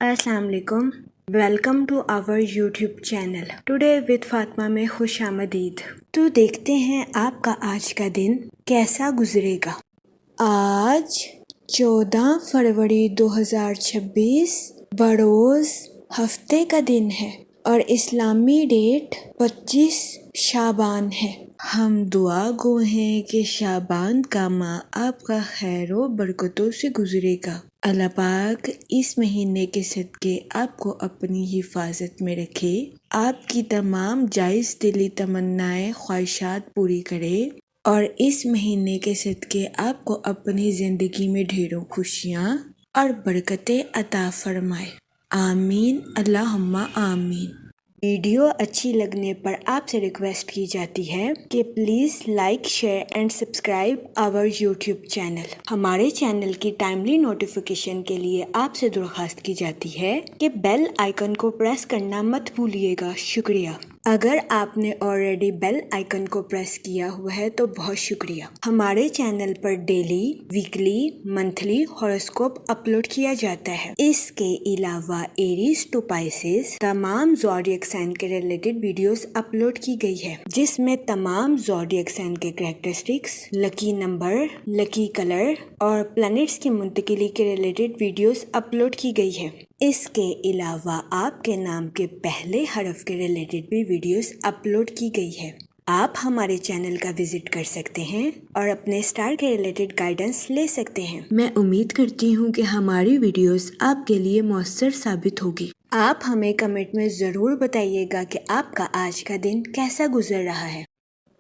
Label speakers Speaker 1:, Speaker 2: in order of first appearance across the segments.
Speaker 1: السلام علیکم، welcome to our YouTube channel today with Fatima میں خوش آمدید۔ تو دیکھتے ہیں آپ کا آج کا دن کیسا گزرے گا۔ آج 14 فروری 2026 بروز ہفتے کا دن ہے اور اسلامی ڈیٹ 25 شعبان ہے۔ ہم دعا گو ہیں کہ شعبان کا ماہ آپ کا خیر و برکتوں سے گزرے گا۔ اللہ پاک اس مہینے کے صدقے آپ کو اپنی حفاظت میں رکھے، آپ کی تمام جائز دلی تمنائیں خواہشات پوری کرے اور اس مہینے کے صدقے آپ کو اپنی زندگی میں ڈھیروں خوشیاں اور برکتیں عطا فرمائے۔ آمین اللہم آمین۔ ویڈیو اچھی لگنے پر آپ سے ریکویسٹ کی جاتی ہے کہ please like, share and subscribe our YouTube channel. ہمارے چینل کی ٹائملی نوٹیفیکیشن کے لیے آپ سے درخواست کی جاتی ہے کہ بیل آئیکن کو پریس کرنا مت بھولیے گا۔ شکریہ۔ اگر آپ نے آلریڈی بیل آئیکن کو پریس کیا ہوا ہے تو بہت شکریہ۔ ہمارے چینل پر daily, weekly, monthly horoscope upload کیا جاتا ہے۔ اس کے علاوہ ایریز ٹو پائسز تمام زوڈیک سائن کے ریلیٹڈ ویڈیوز اپلوڈ کی گئی ہے، جس میں تمام زوڈیک سائن کے کریکٹرسٹکس، لکی نمبر، لکی کلر اور پلانٹس کی منتقلی کے ریلیٹڈ ویڈیوز اپلوڈ کی گئی ہے۔ اس کے علاوہ آپ کے نام کے پہلے حرف کے ریلیٹڈ بھی ویڈیوز اپلوڈ کی گئی ہے۔ آپ ہمارے چینل کا وزٹ کر سکتے ہیں اور اپنے اسٹار کے ریلیٹڈ گائیڈنس لے سکتے ہیں۔ میں امید کرتی ہوں کہ ہماری ویڈیوز آپ کے لیے مؤثر ثابت ہوگی۔ آپ ہمیں کمنٹ میں ضرور بتائیے گا کہ آپ کا آج کا دن کیسا گزر رہا ہے۔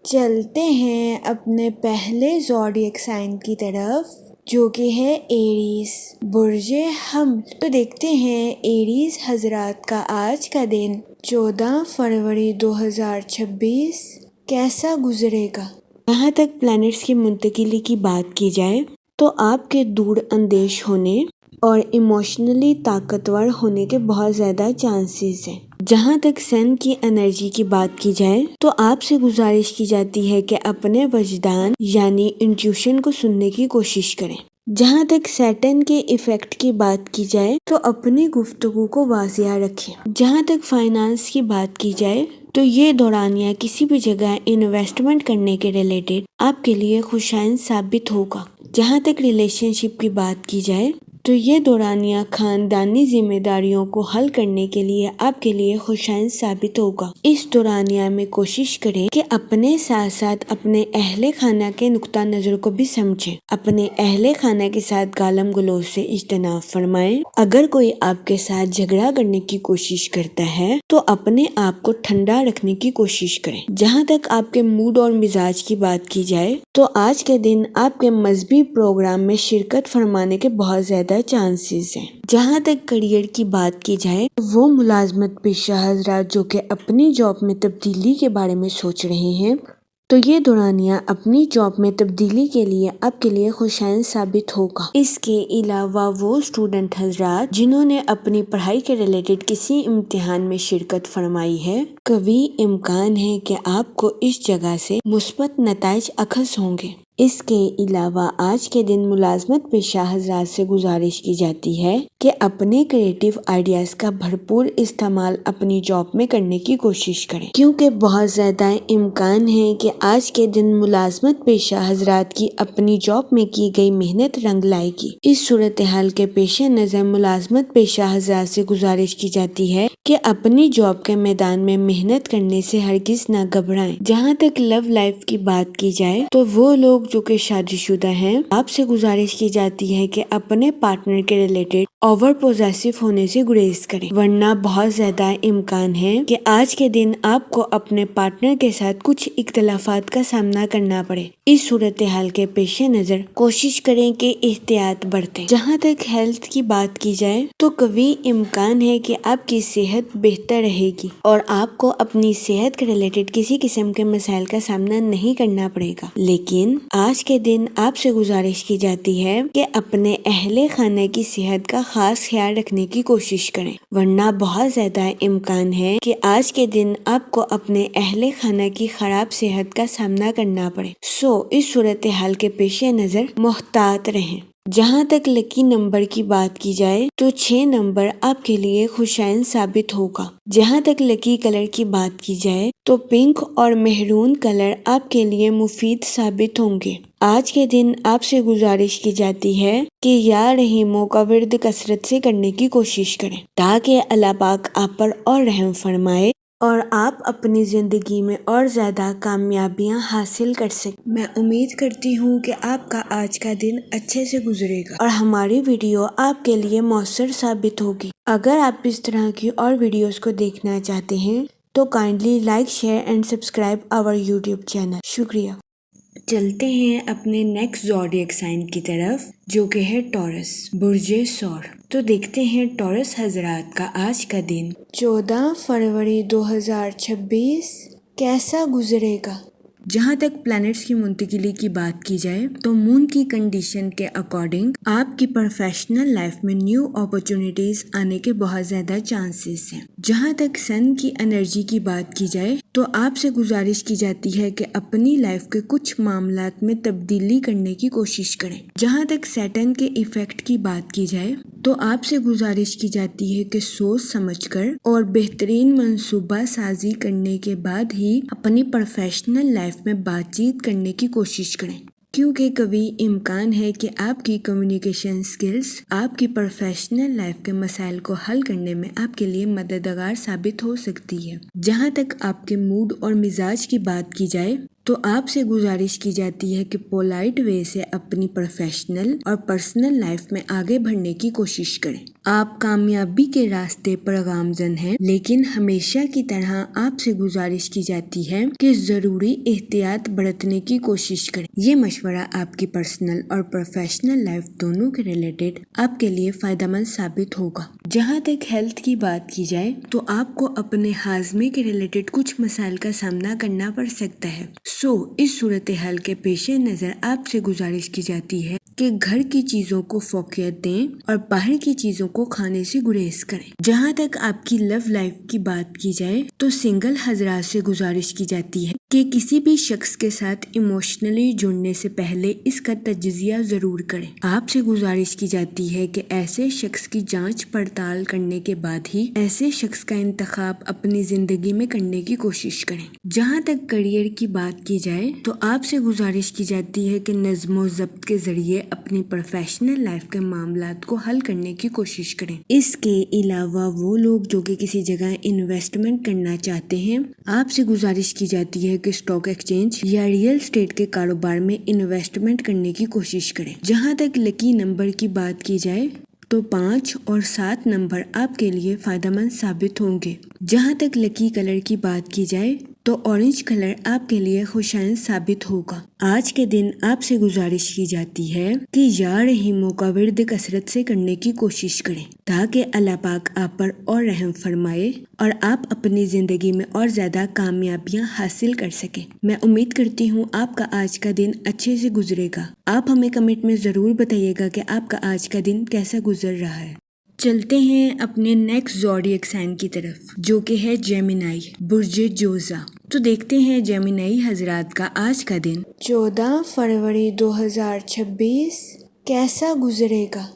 Speaker 1: چلتے ہیں اپنے پہلے زوڈیک سائن کی طرف، جو کہ ہے ایریز، برج حمل۔ تو دیکھتے ہیں ایریز حضرات کا آج کا دن 14 فروری 2026 کیسا گزرے گا۔ جہاں تک پلانٹس کی منتقلی کی بات کی جائے تو آپ کے دور اندیش ہونے اور ایموشنلی طاقتور ہونے کے بہت زیادہ چانسز ہیں۔ جہاں تک سن کی انرجی کی بات کی جائے تو آپ سے گزارش کی جاتی ہے کہ اپنے وجدان یعنی انٹیوشن کو سننے کی کوشش کریں۔ جہاں تک سیٹن کے ایفیکٹ کی بات کی جائے تو اپنی گفتگو کو واضح رکھیں۔ جہاں تک فائنانس کی بات کی جائے تو یہ دورانیہ کسی بھی جگہ انویسٹمنٹ کرنے کے ریلیٹڈ آپ کے لیے خوشائن ثابت ہوگا۔ جہاں تک ریلیشن شپ کی بات کی جائے تو یہ دورانیہ خاندانی ذمہ داریوں کو حل کرنے کے لیے آپ کے لیے خوشائن ثابت ہوگا۔ اس دورانیہ میں کوشش کریں کہ اپنے ساتھ ساتھ اپنے اہل خانہ کے نقطہ نظر کو بھی سمجھیں۔ اپنے اہل خانہ کے ساتھ گالم گلوچ سے اجتناب فرمائیں۔ اگر کوئی آپ کے ساتھ جھگڑا کرنے کی کوشش کرتا ہے تو اپنے آپ کو ٹھنڈا رکھنے کی کوشش کریں۔ جہاں تک آپ کے موڈ اور مزاج کی بات کی جائے تو آج کے دن آپ کے مذہبی پروگرام میں شرکت فرمانے کے بہت زیادہ چانسز ہیں۔ جہاں تک کریئر کی بات کی جائے وہ ملازمت پیشہ حضرات جو کہ اپنی جاب میں تبدیلی کے بارے میں سوچ رہے ہیں تو یہ دورانیہ اپنی جاب میں تبدیلی کے لیے آپ کے لیے خوشائن ثابت ہوگا۔ اس کے علاوہ وہ اسٹوڈنٹ حضرات جنہوں نے اپنی پڑھائی کے ریلیٹڈ کسی امتحان میں شرکت فرمائی ہے، قوی امکان ہے کہ آپ کو اس جگہ سے مثبت نتائج اخذ ہوں گے۔ اس کے علاوہ آج کے دن ملازمت پیشہ حضرات سے گزارش کی جاتی ہے کہ اپنے کریٹیو آئیڈیاز کا بھرپور استعمال اپنی جاب میں کرنے کی کوشش کریں، کیونکہ بہت زیادہ امکان ہے کہ آج کے دن ملازمت پیشہ حضرات کی اپنی جاب میں کی گئی محنت رنگ لائے گی۔ اس صورتحال کے پیش نظر ملازمت پیشہ حضرات سے گزارش کی جاتی ہے کہ اپنی جاب کے میدان میں محنت کرنے سے ہرگز نہ گھبرائیں۔ جہاں تک لو لائف کی بات کی جائے تو وہ لوگ جو کہ شادی شدہ ہیں، آپ سے گزارش کی جاتی ہے کہ اپنے پارٹنر کے ریلیٹڈ اوور پوزیسو ہونے سے گریز کریں، ورنہ بہت زیادہ امکان ہے کہ آج کے دن آپ کو اپنے پارٹنر کے ساتھ کچھ اختلافات کا سامنا کرنا پڑے۔ اس صورتحال کے پیش نظر کوشش کریں کہ احتیاط برتیں۔ جہاں تک ہیلتھ کی بات کی جائے تو قوی امکان ہے کہ آپ کی صحت بہتر رہے گی اور آپ کو اپنی صحت کے ریلیٹڈ کسی قسم کے مسائل کا سامنا نہیں کرنا پڑے گا، لیکن آج کے دن آپ سے گزارش کی جاتی ہے کہ اپنے اہل خانہ کی صحت کا خاص خیال رکھنے کی کوشش کریں، ورنہ بہت زیادہ امکان ہے کہ آج کے دن آپ کو اپنے اہل خانہ کی خراب صحت کا سامنا کرنا پڑے۔ اس صورتحال کے پیش نظر محتاط رہیں۔ جہاں تک لکی نمبر کی بات کی جائے تو 6 نمبر آپ کے لیے خوشائن ثابت ہوگا۔ جہاں تک لکی کلر کی بات کی جائے تو پنک اور مہرون کلر آپ کے لیے مفید ثابت ہوں گے۔ آج کے دن آپ سے گزارش کی جاتی ہے کہ یا رحیموں کا ورد کثرت سے کرنے کی کوشش کریں تاکہ اللہ پاک آپ پر اور رحم فرمائے اور آپ اپنی زندگی میں اور زیادہ کامیابیاں حاصل کر سکیں۔ میں امید کرتی ہوں کہ آپ کا آج کا دن اچھے سے گزرے گا اور ہماری ویڈیو آپ کے لیے مؤثر ثابت ہوگی۔ اگر آپ اس طرح کی اور ویڈیوز کو دیکھنا چاہتے ہیں تو kindly like, share and subscribe our YouTube channel. شکریہ۔ چلتے ہیں اپنے نیکسٹ زوڈیک سائن کی طرف جو کہ ہے ٹورس، برج ثور۔ تو دیکھتے ہیں ٹورس حضرات کا آج کا دن 14 فروری 2026 کیسا گزرے گا۔ جہاں تک پلانٹس کی منتقلی کی بات کی جائے تو مون کی کنڈیشن کے اکارڈنگ آپ کی پروفیشنل لائف میں نیو اپرچونٹیز آنے کے بہت زیادہ چانسز ہیں۔ جہاں تک سن کی انرجی کی بات کی جائے تو آپ سے گزارش کی جاتی ہے کہ اپنی لائف کے کچھ معاملات میں تبدیلی کرنے کی کوشش کریں۔ جہاں تک سیٹرن کے ایفیکٹ کی بات کی جائے تو آپ سے گزارش کی جاتی ہے کہ سوچ سمجھ کر اور بہترین منصوبہ سازی کرنے کے بعد ہی اپنی پروفیشنل لائف میں بات چیت کرنے کی کوشش کریں، کیونکہ کبھی امکان ہے کہ آپ کی کمیونیکیشن سکلز آپ کی پروفیشنل لائف کے مسائل کو حل کرنے میں آپ کے لیے مددگار ثابت ہو سکتی ہے۔ جہاں تک آپ کے موڈ اور مزاج کی بات کی جائے تو آپ سے گزارش کی جاتی ہے کہ پولائٹ وے سے اپنی پروفیشنل اور پرسنل لائف میں آگے بڑھنے کی کوشش کریں۔ آپ کامیابی کے راستے پر گامزن ہیں، لیکن ہمیشہ کی طرح آپ سے گزارش کی جاتی ہے کہ ضروری احتیاط برتنے کی کوشش کریں۔ یہ مشورہ آپ کی پرسنل اور پروفیشنل لائف دونوں کے ریلیٹڈ آپ کے لیے فائدہ مند ثابت ہوگا۔ جہاں تک ہیلتھ کی بات کی جائے تو آپ کو اپنے ہاضمے کے ریلیٹڈ کچھ مسائل کا سامنا کرنا پڑ سکتا ہے۔ اس صورتحال کے پیش نظر آپ سے گزارش کی جاتی ہے کہ گھر کی چیزوں کو فوقیت دیں اور باہر کی چیزوں کو کھانے سے گریز کریں۔ جہاں تک آپ کی لو لائف کی بات کی جائے تو سنگل حضرات سے گزارش کی جاتی ہے کہ کسی بھی شخص کے ساتھ ایموشنلی جڑنے سے پہلے اس کا تجزیہ ضرور کریں۔ آپ سے گزارش کی جاتی ہے کہ ایسے شخص کی جانچ پڑتال کرنے کے بعد ہی ایسے شخص کا انتخاب اپنی زندگی میں کرنے کی کوشش کریں۔ جہاں تک کریئر کی بات کی جائے تو آپ سے گزارش کی جاتی ہے کہ نظم و ضبط کے ذریعے اپنی پروفیشنل لائف کے معاملات کو حل کرنے کی کوشش کریں۔ اس کے علاوہ وہ لوگ جو کہ کسی جگہ انویسٹمنٹ کرنا چاہتے ہیں، آپ سے گزارش کی جاتی ہے کہ اسٹاک ایکسچینج یا ریئل اسٹیٹ کے کاروبار میں انویسٹمنٹ کرنے کی کوشش کریں۔ جہاں تک لکی نمبر کی بات کی جائے تو 5 اور 7 نمبر آپ کے لیے فائدہ مند ثابت ہوں گے۔ جہاں تک لکی کلر کی بات کی جائے تو اورنج کلر آپ کے لیے خوشائن ثابت ہوگا۔ آج کے دن آپ سے گزارش کی جاتی ہے کہ یا رحیموں کا ورد کثرت سے کرنے کی کوشش کریں تاکہ اللہ پاک آپ پر اور رحم فرمائے اور آپ اپنی زندگی میں اور زیادہ کامیابیاں حاصل کر سکیں۔ میں امید کرتی ہوں آپ کا آج کا دن اچھے سے گزرے گا۔ آپ ہمیں کمنٹ میں ضرور بتائیے گا کہ آپ کا آج کا دن کیسا گزر رہا ہے۔ چلتے ہیں اپنے نیکسٹ زوڈیک سائن کی طرف جو کہ ہے جیمینائی، برج جوزا۔ تو دیکھتے ہیں جیمینائی حضرات کا آج کا دن 14 فروری 2026 کیسا گزرے گا۔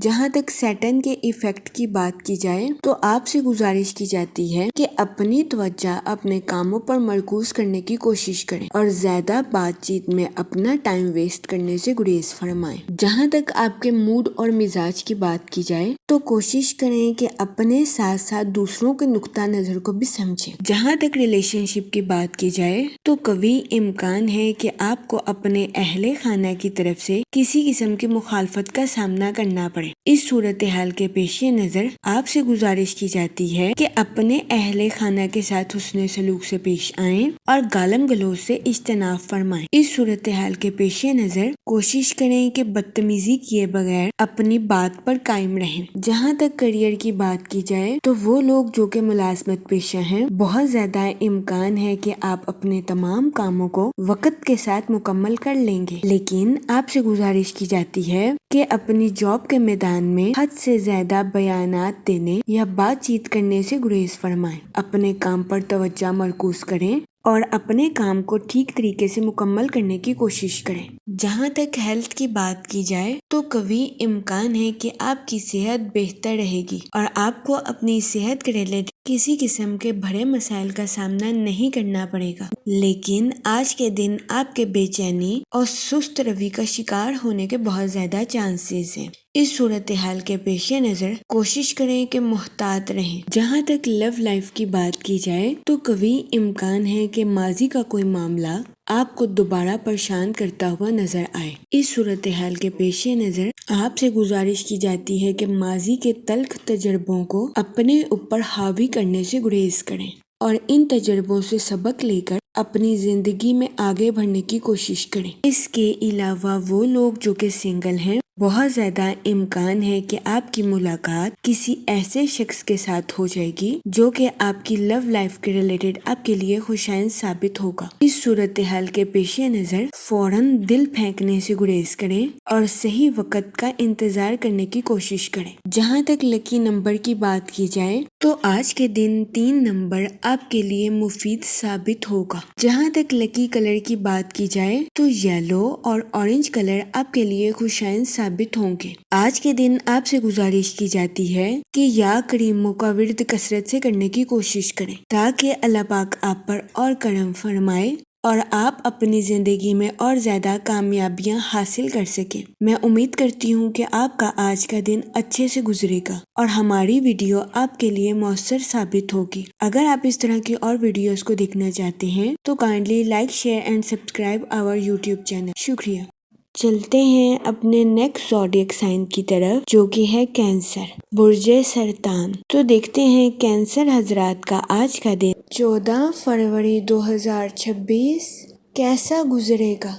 Speaker 1: جہاں تک سیٹرن کے ایفیکٹ کی بات کی جائے تو آپ سے گزارش کی جاتی ہے کہ اپنی توجہ اپنے کاموں پر مرکوز کرنے کی کوشش کریں اور زیادہ بات چیت میں اپنا ٹائم ویسٹ کرنے سے گریز فرمائیں۔ جہاں تک آپ کے موڈ اور مزاج کی بات کی جائے تو کوشش کریں کہ اپنے ساتھ ساتھ دوسروں کے نقطہ نظر کو بھی سمجھیں۔ جہاں تک ریلیشن شپ کی بات کی جائے تو کبھی امکان ہے کہ آپ کو اپنے اہل خانہ کی طرف سے کسی قسم کی مخالفت کا سامنا کرنا پڑے۔ اس صورتحال کے پیش نظر آپ سے گزارش کی جاتی ہے کہ اپنے اہل خانہ کے ساتھ حسن سلوک سے پیش آئیں اور گالم گلوچ سے اجتناب فرمائیں۔ اس صورتحال کے پیش نظر کوشش کریں کہ بدتمیزی کیے بغیر اپنی بات پر قائم رہیں۔ جہاں تک کریئر کی بات کی جائے تو وہ لوگ جو کہ ملازمت پیشہ ہیں، بہت زیادہ امکان ہے کہ آپ اپنے تمام کاموں کو وقت کے ساتھ مکمل کر لیں گے، لیکن آپ سے گزارش کی جاتی ہے کہ اپنی جاب کے میدان میں حد سے زیادہ بیانات دینے یا بات چیت کرنے سے گریز فرمائیں۔ اپنے کام پر توجہ مرکوز کریں اور اپنے کام کو ٹھیک طریقے سے مکمل کرنے کی کوشش کریں۔ جہاں تک ہیلتھ کی بات کی جائے تو قوی امکان ہے کہ آپ کی صحت بہتر رہے گی اور آپ کو اپنی صحت کے ریلیٹڈ کسی قسم کے بڑے مسائل کا سامنا نہیں کرنا پڑے گا، لیکن آج کے دن آپ کے بے چینی اور سست روی کا شکار ہونے کے بہت زیادہ چانسز ہیں۔ اس صورتحال کے پیش نظر کوشش کریں کہ محتاط رہیں۔ جہاں تک لو لائف کی بات کی جائے تو قوی امکان ہے کہ ماضی کا کوئی معاملہ آپ کو دوبارہ پریشان کرتا ہوا نظر آئے۔ اس صورتحال کے پیش نظر آپ سے گزارش کی جاتی ہے کہ ماضی کے تلخ تجربوں کو اپنے اوپر حاوی کرنے سے گریز کریں اور ان تجربوں سے سبق لے کر اپنی زندگی میں آگے بڑھنے کی کوشش کریں۔ اس کے علاوہ وہ لوگ جو کہ سنگل ہیں، بہت زیادہ امکان ہے کہ آپ کی ملاقات کسی ایسے شخص کے ساتھ ہو جائے گی جو کہ آپ کی لو لائف کے ریلیٹڈ آپ کے لیے خوشائند ثابت ہوگا۔ اس صورتحال کے پیش نظر فوراً دل پھینکنے سے گریز کریں اور صحیح وقت کا انتظار کرنے کی کوشش کریں۔ جہاں تک لکی نمبر کی بات کی جائے تو آج کے دن 3 نمبر آپ کے لیے مفید ثابت ہوگا۔ جہاں تک لکی کلر کی بات کی جائے تو یلو اور اورنج کلر آپ کے لیے خوشائند ثابت ہوں گے۔ آج کے دن آپ سے گزارش کی جاتی ہے کہ یا کریموں کا ورد کثرت سے کرنے کی کوشش کریں تاکہ اللہ پاک آپ پر اور کرم فرمائے اور آپ اپنی زندگی میں اور زیادہ کامیابیاں حاصل کر سکیں۔ میں امید کرتی ہوں کہ آپ کا آج کا دن اچھے سے گزرے گا اور ہماری ویڈیو آپ کے لیے مؤثر ثابت ہوگی۔ اگر آپ اس طرح کی اور ویڈیوز کو دیکھنا چاہتے ہیں تو kindly like, share and subscribe our YouTube channel. شکریہ۔ چلتے ہیں اپنے نیکسٹ زوڈیک سائن کی طرف جو کہ ہے کینسر، برج سرطان۔ تو دیکھتے ہیں کینسر حضرات کا آج کا دن 14 فروری 2026 کیسا گزرے گا۔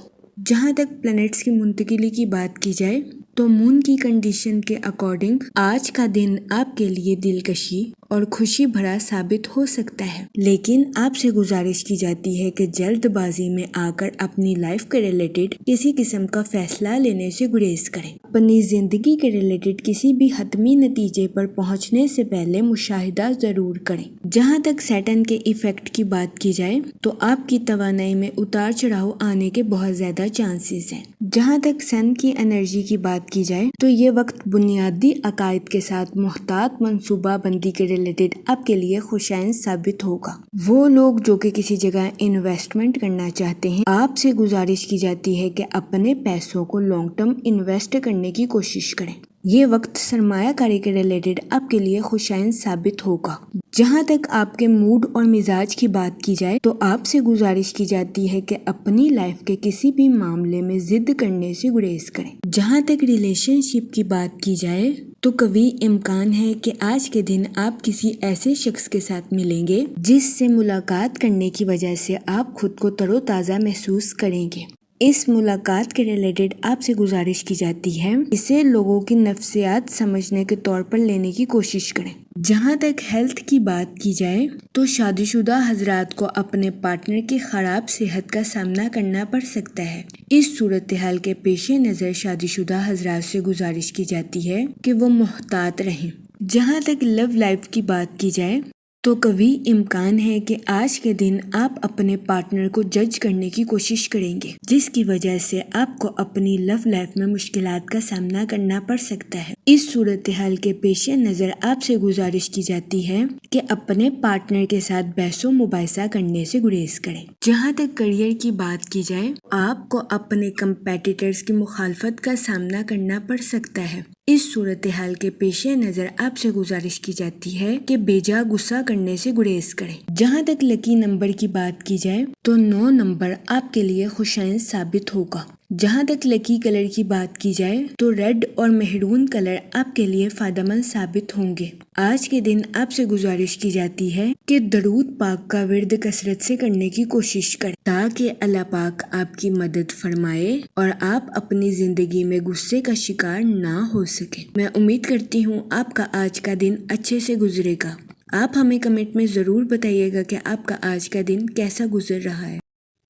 Speaker 1: جہاں تک پلانٹس کی منتقلی کی بات کی جائے تو مون کی کنڈیشن کے اکارڈنگ آج کا دن آپ کے لیے دلکشی اور خوشی بھرا ثابت ہو سکتا ہے، لیکن آپ سے گزارش کی جاتی ہے کہ جلد بازی میں آ کر اپنی لائف کے ریلیٹڈ کسی قسم کا فیصلہ لینے سے گریز کریں۔ اپنی زندگی کے ریلیٹڈ کسی بھی حتمی نتیجے پر پہنچنے سے پہلے مشاہدہ ضرور کریں۔ جہاں تک سیٹرن کے ایفیکٹ کی بات کی جائے تو آپ کی توانائی میں اتار چڑھاؤ آنے کے بہت زیادہ چانسز ہیں۔ جہاں تک سن کی انرجی کی بات کی جائے تو یہ وقت بنیادی عقائد کے ساتھ محتاط منصوبہ بندی کے ریلیٹڈ آپ کے لیے خوشائند ثابت ہوگا۔ وہ لوگ جو کہ کسی جگہ انویسٹمنٹ کرنا چاہتے ہیں، آپ سے گزارش کی جاتی ہے کہ اپنے پیسوں کو لانگ ٹرم انویسٹ کرنے کی کوشش کریں۔ یہ وقت سرمایہ کاری کے ریلیٹڈ آپ کے لیے خوشائند ثابت ہوگا۔ جہاں تک آپ کے موڈ اور مزاج کی بات کی جائے تو آپ سے گزارش کی جاتی ہے کہ اپنی لائف کے کسی بھی معاملے میں ضد کرنے سے گریز کریں۔ جہاں تک ریلیشن شپ کی بات کی جائے تو قوی امکان ہے کہ آج کے دن آپ کسی ایسے شخص کے ساتھ ملیں گے جس سے ملاقات کرنے کی وجہ سے آپ خود کو تر و تازہ محسوس کریں گے۔ اس ملاقات کے ریلیٹڈ آپ سے گزارش کی جاتی ہے اسے لوگوں کی نفسیات سمجھنے کے طور پر لینے کی کوشش کریں۔ جہاں تک ہیلتھ کی بات کی جائے تو شادی شدہ حضرات کو اپنے پارٹنر کی خراب صحت کا سامنا کرنا پڑ سکتا ہے۔ اس صورتحال کے پیش نظر شادی شدہ حضرات سے گزارش کی جاتی ہے کہ وہ محتاط رہیں۔ جہاں تک لو لائف کی بات کی جائے تو قوی امکان ہے کہ آج کے دن آپ اپنے پارٹنر کو جج کرنے کی کوشش کریں گے جس کی وجہ سے آپ کو اپنی لو لائف میں مشکلات کا سامنا کرنا پڑ سکتا ہے۔ اس صورتحال کے پیش نظر آپ سے گزارش کی جاتی ہے کہ اپنے پارٹنر کے ساتھ بحث و مباحثہ کرنے سے گریز کریں۔ جہاں تک کریئر کی بات کی جائے آپ کو اپنے کمپیٹیٹرز کی مخالفت کا سامنا کرنا پڑ سکتا ہے۔ اس صورتحال کے پیش نظر آپ سے گزارش کی جاتی ہے کہ بیجا غصہ کرنے سے گریز کریں۔ جہاں تک لکی نمبر کی بات کی جائے تو 9 نمبر آپ کے لیے خوشائند ثابت ہوگا۔ جہاں تک لکی کلر کی بات کی جائے تو ریڈ اور مہرون کلر آپ کے لیے فائدہ مند ثابت ہوں گے۔ آج کے دن آپ سے گزارش کی جاتی ہے کہ درود پاک کا ورد کثرت سے کرنے کی کوشش کریں تاکہ اللہ پاک آپ کی مدد فرمائے اور آپ اپنی زندگی میں غصے کا شکار نہ ہو سکیں۔ میں امید کرتی ہوں آپ کا آج کا دن اچھے سے گزرے گا۔ آپ ہمیں کمنٹ میں ضرور بتائیے گا کہ آپ کا آج کا دن کیسا گزر رہا ہے۔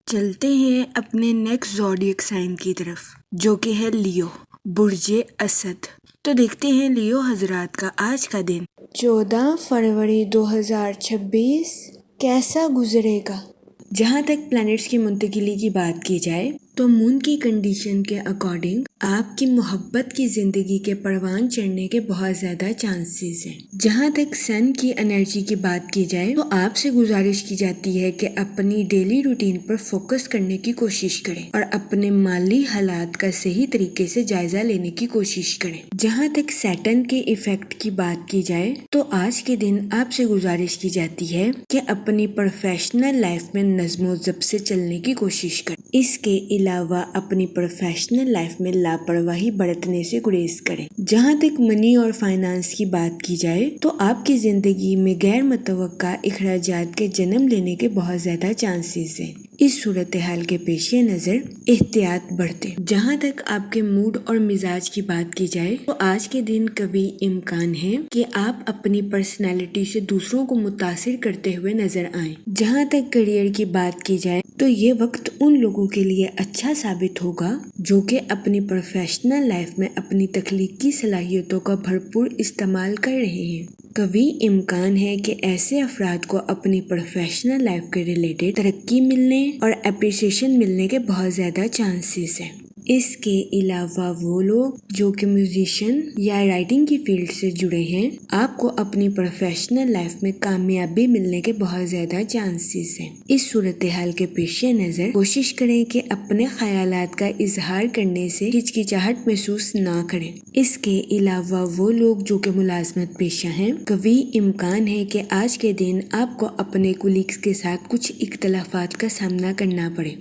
Speaker 1: چلتے ہیں اپنے نیکسٹ زوڈیک سائن کی طرف جو کہ ہے لیو، برج اسد۔ تو دیکھتے ہیں لیو حضرات کا آج کا دن 14 فروری 2026 کیسا گزرے گا۔ جہاں تک پلانٹس کی منتقلی کی بات کی جائے تو مون کی کنڈیشن کے اکارڈنگ آپ کی محبت کی زندگی کے پروان چڑھنے کے بہت زیادہ چانسز ہیں۔ جہاں تک سن کی انرجی کی بات کی جائے تو آپ سے گزارش کی جاتی ہے کہ اپنی ڈیلی روٹین پر فوکس کرنے کی کوشش کریں اور اپنے مالی حالات کا صحیح طریقے سے جائزہ لینے کی کوشش کریں۔ جہاں تک سیٹرن کے ایفیکٹ کی بات کی جائے تو آج کے دن آپ سے گزارش کی جاتی ہے کہ اپنی پروفیشنل لائف میں نظم و ضبط سے چلنے کی کوشش کریں۔ اس کے علاوہ اپنی پروفیشنل لائف میں لاپرواہی برتنے سے گریز کریں۔ جہاں تک منی اور فائنانس کی بات کی جائے تو آپ کی زندگی میں غیر متوقع اخراجات کے جنم لینے کے بہت زیادہ چانسز ہیں۔ اس صورتحال کے پیش نظر احتیاط برتیں۔ جہاں تک آپ کے موڈ اور مزاج کی بات کی جائے تو آج کے دن قوی امکان ہے کہ آپ اپنی پرسنالٹی سے دوسروں کو متاثر کرتے ہوئے نظر آئیں۔ جہاں تک کیریئر کی بات کی جائے تو یہ وقت ان لوگوں کے لیے اچھا ثابت ہوگا جو کہ اپنی پروفیشنل لائف میں اپنی تخلیقی صلاحیتوں کا بھرپور استعمال کر رہے ہیں۔ قوی امکان ہے کہ ایسے افراد کو اپنی پروفیشنل لائف کے ریلیٹڈ ترقی ملنے اور اپریسیشن ملنے کے بہت زیادہ چانسز ہیں۔ اس کے علاوہ وہ لوگ جو کہ میوزیشین یا رائٹنگ کی فیلڈ سے جڑے ہیں، آپ کو اپنی پروفیشنل لائف میں کامیابی ملنے کے بہت زیادہ چانسز ہیں۔ اس صورتحال کے پیش نظر کوشش کریں کہ اپنے خیالات کا اظہار کرنے سے ہچکچاہٹ محسوس نہ کریں۔ اس کے علاوہ وہ لوگ جو کہ ملازمت پیشہ ہیں، قوی امکان ہے کہ آج کے دن آپ کو اپنے کولیگز کے ساتھ کچھ اختلافات کا سامنا کرنا پڑے۔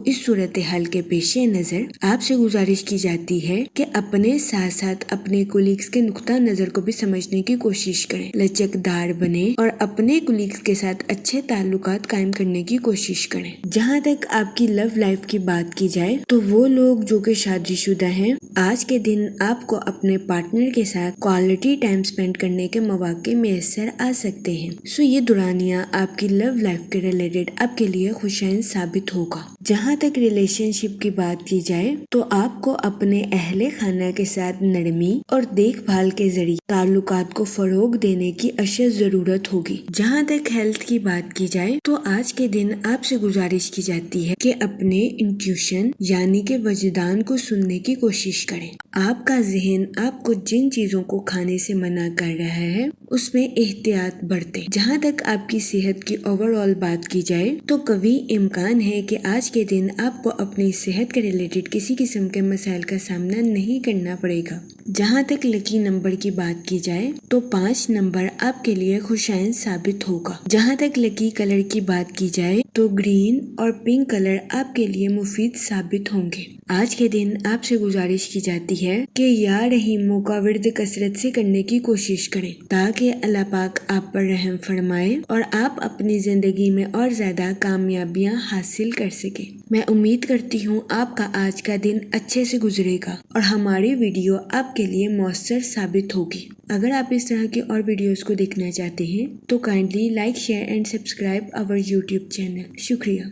Speaker 1: اس صورتحال کے پیش نظر آپ سے گزارش کی جاتی ہے کہ اپنے ساتھ ساتھ اپنے کولیگز کے نقطہ نظر کو بھی سمجھنے کی کوشش کریں، لچکدار بنیں اور اپنے کولیگز کے ساتھ اچھے تعلقات قائم کرنے کی کوشش کریں۔ جہاں تک آپ کی لو لائف کی بات کی جائے تو وہ لوگ جو کہ شادی شدہ ہیں، آج کے دن آپ کو اپنے پارٹنر کے ساتھ کوالٹی ٹائم سپینڈ کرنے کے مواقع میسر آ سکتے ہیں۔ یہ دورانیہ آپ کی لو لائف کے ریلیٹڈ آپ کے لیے خوشائند ثابت ہوگا۔ جہاں تک ریلیشن شپ کی بات کی جائے تو آپ کو اپنے اہل خانہ کے ساتھ نرمی اور دیکھ بھال کے ذریعے تعلقات کو فروغ دینے کی اشد ضرورت ہوگی۔ جہاں تک ہیلتھ کی بات کی جائے تو آج کے دن آپ سے گزارش کی جاتی ہے کہ اپنے انٹیوشن یعنی کہ وجدان کو سننے کی کوشش کریں۔ آپ کا ذہن آپ کو جن چیزوں کو کھانے سے منع کر رہا ہے اس میں احتیاط برتیں۔ جہاں تک آپ کی صحت کی اوور آل بات کی جائے تو قوی امکان ہے کہ آج کے دن آپ کو اپنی صحت کے ریلیٹڈ کسی قسم کے مسائل کا سامنا نہیں کرنا پڑے گا۔ جہاں تک لکی نمبر کی بات کی جائے تو 5 نمبر آپ کے لیے خوشائند ثابت ہوگا۔ جہاں تک لکی کلر کی بات کی جائے تو گرین اور پنک کلر آپ کے لیے مفید ثابت ہوں گے۔ آج کے دن آپ سے گزارش کی جاتی ہے کہ یا رحیموں کا ورد کثرت سے کرنے کی کوشش کریں تاکہ اللہ پاک آپ پر رحم فرمائے اور آپ اپنی زندگی میں اور زیادہ کامیابیاں حاصل کر سکیں۔ میں امید کرتی ہوں آپ کا آج کا دن اچھے سے گزرے گا اور ہماری ویڈیو آپ کے لیے مؤثر ثابت ہوگی۔ اگر آپ اس طرح کی اور ویڈیوز کو دیکھنا چاہتے ہیں تو kindly like, share and subscribe our YouTube channel. شکریہ۔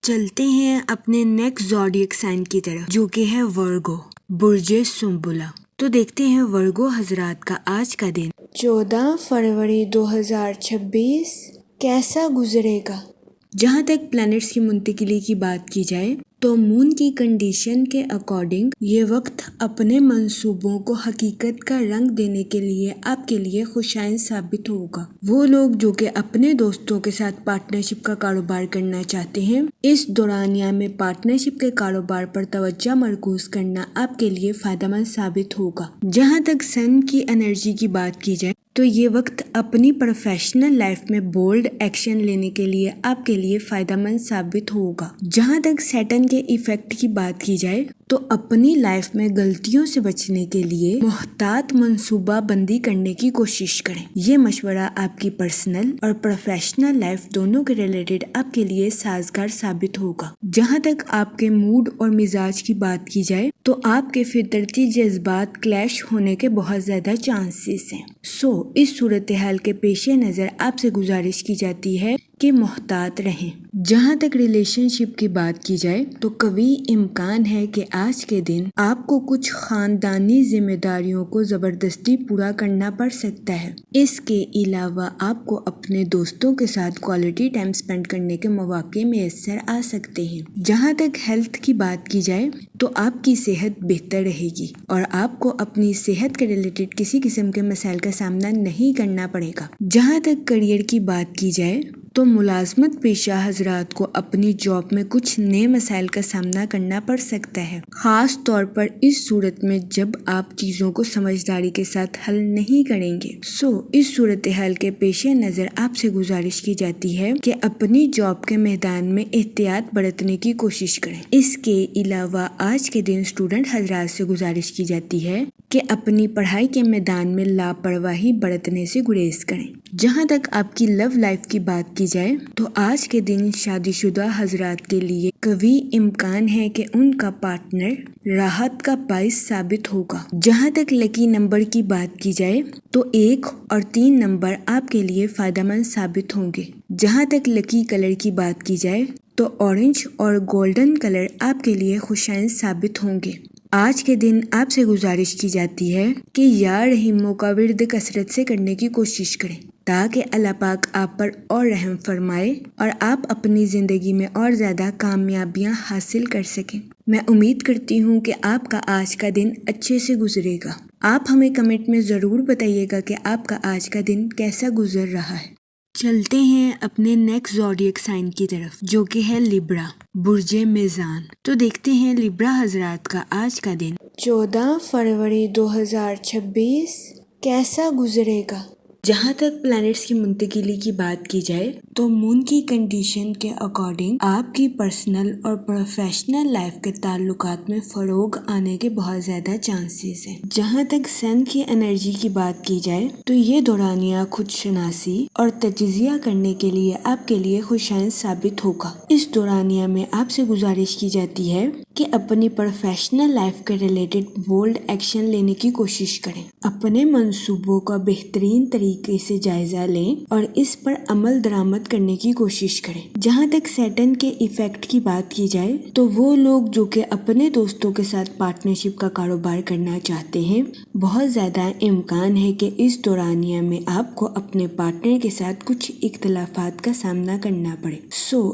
Speaker 1: چلتے ہیں اپنے نیکسٹ زوڈیک سائن کی طرف جو کہ ہے ورگو، برج سنبلہ۔ تو دیکھتے ہیں ورگو حضرات کا آج کا دن 14 فروری 2026 کیسا گزرے گا۔ جہاں تک پلانٹس کی منتقلی کی بات کی جائے تو مون کی کنڈیشن کے اکارڈنگ یہ وقت اپنے منصوبوں کو حقیقت کا رنگ دینے کے لیے آپ کے لیے خوشائند ثابت ہوگا۔ وہ لوگ جو کہ اپنے دوستوں کے ساتھ پارٹنرشپ کا کاروبار کرنا چاہتے ہیں، اس دورانیہ میں پارٹنرشپ کے کاروبار پر توجہ مرکوز کرنا آپ کے لیے فائدہ مند ثابت ہوگا۔ جہاں تک سن کی انرجی کی بات کی جائے تو یہ وقت اپنی پروفیشنل لائف میں بولڈ ایکشن لینے کے لیے آپ کے لیے فائدہ مند ثابت ہوگا۔ جہاں تک سیٹرن کے ایفیکٹ کی بات کی جائے تو اپنی لائف میں غلطیوں سے بچنے کے لیے محتاط منصوبہ بندی کرنے کی کوشش کریں۔ یہ مشورہ آپ کی پرسنل اور پروفیشنل لائف دونوں کے ریلیٹڈ آپ کے لیے سازگار ثابت ہوگا۔ جہاں تک آپ کے موڈ اور مزاج کی بات کی جائے تو آپ کے فطرتی جذبات کلیش ہونے کے بہت زیادہ چانسز ہیں۔ اس صورتحال کے پیش نظر آپ سے گزارش کی جاتی ہے کہ محتاط رہیں۔ جہاں تک ریلیشن شپ کی بات کی جائے تو قوی امکان ہے کہ آج کے دن آپ کو کچھ خاندانی ذمہ داریوں کو زبردستی پورا کرنا پڑ سکتا ہے۔ اس کے علاوہ آپ کو اپنے دوستوں کے ساتھ کوالٹی ٹائم سپینڈ کرنے کے مواقع میسر آ سکتے ہیں۔ جہاں تک ہیلتھ کی بات کی جائے تو آپ کی صحت بہتر رہے گی اور آپ کو اپنی صحت کے ریلیٹڈ کسی قسم کے مسائل کا سامنا نہیں کرنا پڑے گا۔ جہاں تک کیریئر کی بات کی جائے تو ملازمت پیشہ حضرات کو اپنی جاب میں کچھ نئے مسائل کا سامنا کرنا پڑ سکتا ہے، خاص طور پر اس صورت میں جب آپ چیزوں کو سمجھداری کے ساتھ حل نہیں کریں گے۔ اس صورتحال کے پیش نظر آپ سے گزارش کی جاتی ہے کہ اپنی جاب کے میدان میں احتیاط برتنے کی کوشش کریں۔ اس کے علاوہ آج کے دن اسٹوڈنٹ حضرات سے گزارش کی جاتی ہے کہ اپنی پڑھائی کے میدان میں لاپرواہی برتنے سے گریز کریں۔ جہاں تک آپ کی لو لائف کی بات کی جائے تو آج کے دن شادی شدہ حضرات کے لیے قوی امکان ہے کہ ان کا پارٹنر راحت کا باعث ثابت ہوگا۔ جہاں تک لکی نمبر کی بات کی جائے تو 1 اور 3 نمبر آپ کے لیے فائدہ مند ثابت ہوں گے۔ جہاں تک لکی کلر کی بات کی جائے تو اورنج اور گولڈن کلر آپ کے لیے خوشائن ثابت ہوں گے۔ آج کے دن آپ سے گزارش کی جاتی ہے کہ یا رحیموں کا ورد کثرت سے کرنے کی کوشش کریں تاکہ اللہ پاک آپ پر اور رحم فرمائے اور آپ اپنی زندگی میں اور زیادہ کامیابیاں حاصل کر سکیں۔ میں امید کرتی ہوں کہ آپ کا آج کا دن اچھے سے گزرے گا۔ آپ ہمیں کمنٹ میں ضرور بتائیے گا کہ آپ کا آج کا دن کیسا گزر رہا ہے۔ چلتے ہیں اپنے نیکسٹ زوڈیک سائن کی طرف جو کہ ہے لیبرا، برج میزان۔ تو دیکھتے ہیں لیبرا حضرات کا آج کا دن 14 فروری 2026 کیسا گزرے گا۔ جہاں تک پلانٹس کی منتقلی کی بات کی جائے تو مون کی کنڈیشن کے اکارڈنگ آپ کی پرسنل اور پروفیشنل لائف کے تعلقات میں فروغ آنے کے بہت زیادہ چانسز ہیں۔ جہاں تک سن کی انرجی کی بات کی جائے تو یہ دورانیہ خود شناسی اور تجزیہ کرنے کے لیے آپ کے لیے خوشائن ثابت ہوگا۔ اس دورانیہ میں آپ سے گزارش کی جاتی ہے کہ اپنی پروفیشنل لائف کے ریلیٹڈ بولڈ ایکشن لینے کی کوشش کریں، اپنے منصوبوں کا بہترین طریقے سے جائزہ لیں اور اس پر عمل درآمد کرنے کی کوشش کریں۔ جہاں تک سیٹن کے ایفیکٹ کی بات کی جائے تو وہ لوگ جو کہ اپنے دوستوں کے ساتھ پارٹنرشپ کا کاروبار کرنا چاہتے ہیں، بہت زیادہ امکان ہے کہ اس دورانیہ میں آپ کو اپنے پارٹنر کے ساتھ کچھ اختلافات کا سامنا کرنا پڑے۔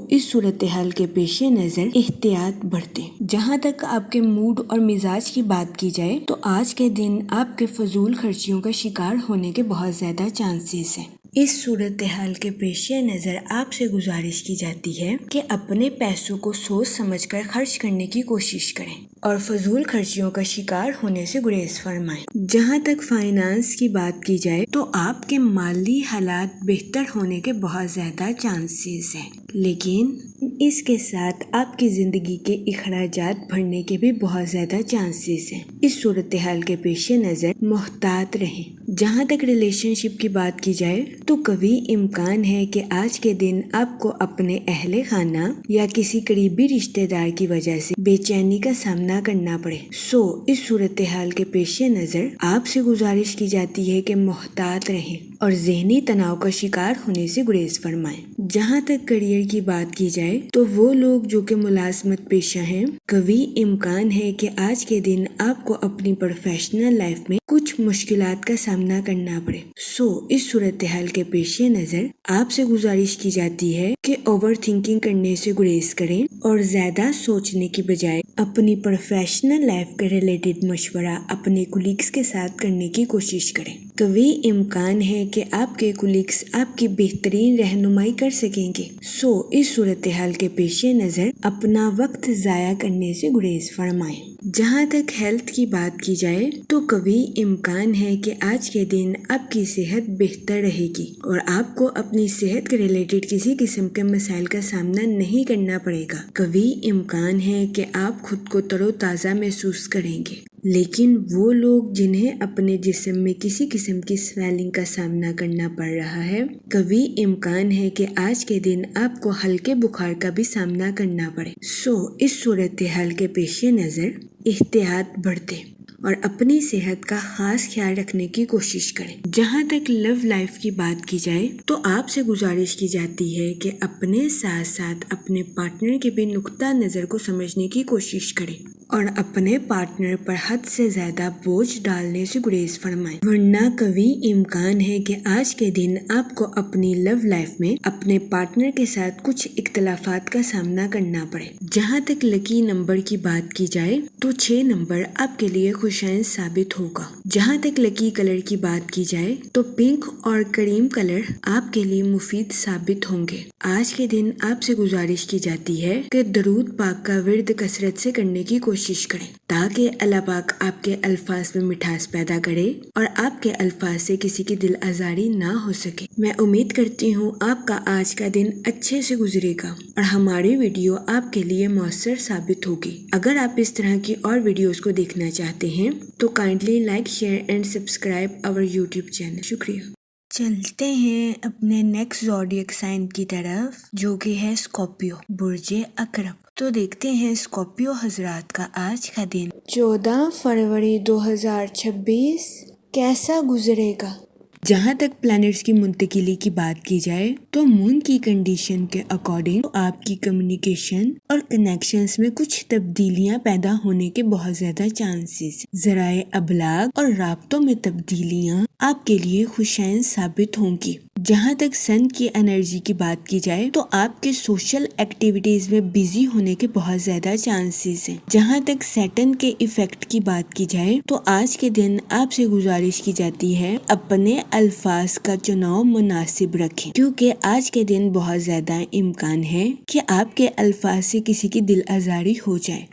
Speaker 1: اس صورتحال کے پیش نظر احتیاط برتیں۔ جہاں تک آپ کے موڈ اور مزاج کی بات کی جائے تو آج کے دن آپ کے فضول خرچیوں کا شکار ہونے کے بہت زیادہ چانسز ہیں۔ اس صورتحال کے پیش نظر آپ سے گزارش کی جاتی ہے کہ اپنے پیسوں کو سوچ سمجھ کر خرچ کرنے کی کوشش کریں اور فضول خرچیوں کا شکار ہونے سے گریز فرمائیں۔ جہاں تک فائنانس کی بات کی جائے تو آپ کے مالی حالات بہتر ہونے کے بہت زیادہ چانسز ہیں، لیکن اس کے ساتھ آپ کی زندگی کے اخراجات بڑھنے کے بھی بہت زیادہ چانسز ہیں۔ اس صورتحال کے پیش نظر محتاط رہیں۔ جہاں تک ریلیشن شپ کی بات کی جائے تو قوی امکان ہے کہ آج کے دن آپ کو اپنے اہل خانہ یا کسی قریبی رشتہ دار کی وجہ سے بے چینی کا سامنا کرنا پڑے۔ اس صورتحال کے پیش نظر آپ سے گزارش کی جاتی ہے کہ محتاط رہیں اور ذہنی تناؤ کا شکار ہونے سے گریز فرمائیں۔ جہاں تک کیریئر کی بات کی جائے تو وہ لوگ جو کہ ملازمت پیشہ ہیں، قوی امکان ہے کہ آج کے دن آپ کو اپنی پروفیشنل لائف میں کچھ مشکلات کا سامنا کرنا پڑے۔ اس صورتحال کے پیش نظر آپ سے گزارش کی جاتی ہے کہ اوور تھنکنگ کرنے سے گریز کریں اور زیادہ سوچنے کی بجائے اپنی پروفیشنل لائف کے ریلیٹڈ مشورہ اپنے کولیگز کے ساتھ کرنے کی کوشش کریں۔ قوی امکان ہے کہ آپ کے کولیگز آپ کی بہترین رہنمائی کر سکیں گے۔ اس صورتحال کے پیش نظر اپنا وقت ضائع کرنے سے گریز فرمائیں۔ جہاں تک ہیلتھ کی بات کی جائے تو قوی امکان ہے کہ آج کے دن آپ کی صحت بہتر رہے گی اور آپ کو اپنی صحت کے ریلیٹڈ کسی قسم کے مسائل کا سامنا نہیں کرنا پڑے گا۔ قوی امکان ہے کہ آپ خود کو تر و تازہ محسوس کریں گے، لیکن وہ لوگ جنہیں اپنے جسم میں کسی قسم کی سویلنگ کا سامنا کرنا پڑ رہا ہے، قوی امکان ہے کہ آج کے دن آپ کو ہلکے بخار کا بھی سامنا کرنا پڑے۔ اس صورتحال کے پیش نظر احتیاط برتیں اور اپنی صحت کا خاص خیال رکھنے کی کوشش کریں۔ جہاں تک لو لائف کی بات کی جائے تو آپ سے گزارش کی جاتی ہے کہ اپنے ساتھ ساتھ اپنے پارٹنر کے بھی نقطہ نظر کو سمجھنے کی کوشش کریں اور اپنے پارٹنر پر حد سے زیادہ بوجھ ڈالنے سے گریز فرمائیں، ورنہ قوی امکان ہے کہ آج کے دن آپ کو اپنی لو لائف میں اپنے پارٹنر کے ساتھ کچھ اختلافات کا سامنا کرنا پڑے۔ جہاں تک لکی نمبر کی بات کی جائے تو 6 نمبر آپ کے لیے خوشائن ثابت ہوگا۔ جہاں تک لکی کلر کی بات کی جائے تو پنک اور کریم کلر آپ کے لیے مفید ثابت ہوں گے۔ آج کے دن آپ سے گزارش کی جاتی ہے کہ درود پاک کا ورد کثرت سے کرنے کی کوشش کریں تاکہ اللہ پاک آپ کے الفاظ میں مٹھاس پیدا کرے اور آپ کے الفاظ سے کسی کی دل آزاری نہ ہو سکے۔ میں امید کرتی ہوں آپ کا آج کا دن اچھے سے گزرے گا اور ہماری ویڈیو آپ کے لیے مؤثر ثابت ہوگی۔ اگر آپ اس طرح کی اور ویڈیوز کو دیکھنا چاہتے ہیں تو kindly like, share and subscribe our YouTube channel. شکریہ۔ چلتے ہیں اپنے نیکسٹ زوڈیک سائن کی طرف جو کہ ہے اسکارپیو، برج عقرب۔ تو دیکھتے ہیں اسکارپیو حضرات کا آج کا دن 14 فروری 2026 کیسا گزرے گا۔ جہاں تک پلانٹس کی منتقلی کی بات کی جائے تو مون کی کنڈیشن کے اکارڈنگ آپ کی کمیونیکیشن اور کنیکشنز میں کچھ تبدیلیاں پیدا ہونے کے بہت زیادہ چانسز، ذرائع ابلاغ اور رابطوں میں تبدیلیاں آپ کے لیے خوشائن ثابت ہوں گی۔ جہاں تک سن کی انرجی کی بات کی جائے تو آپ کے سوشل ایکٹیویٹیز میں بیزی ہونے کے بہت زیادہ چانسز ہیں۔ جہاں تک سیٹن کے ایفیکٹ کی بات کی جائے تو آج کے دن آپ سے گزارش کی جاتی ہے اپنے الفاظ کا چناؤ مناسب رکھیں کیونکہ آج کے دن بہت زیادہ امکان ہے کہ آپ کے الفاظ سے کسی کی دل آزاری ہو جائے،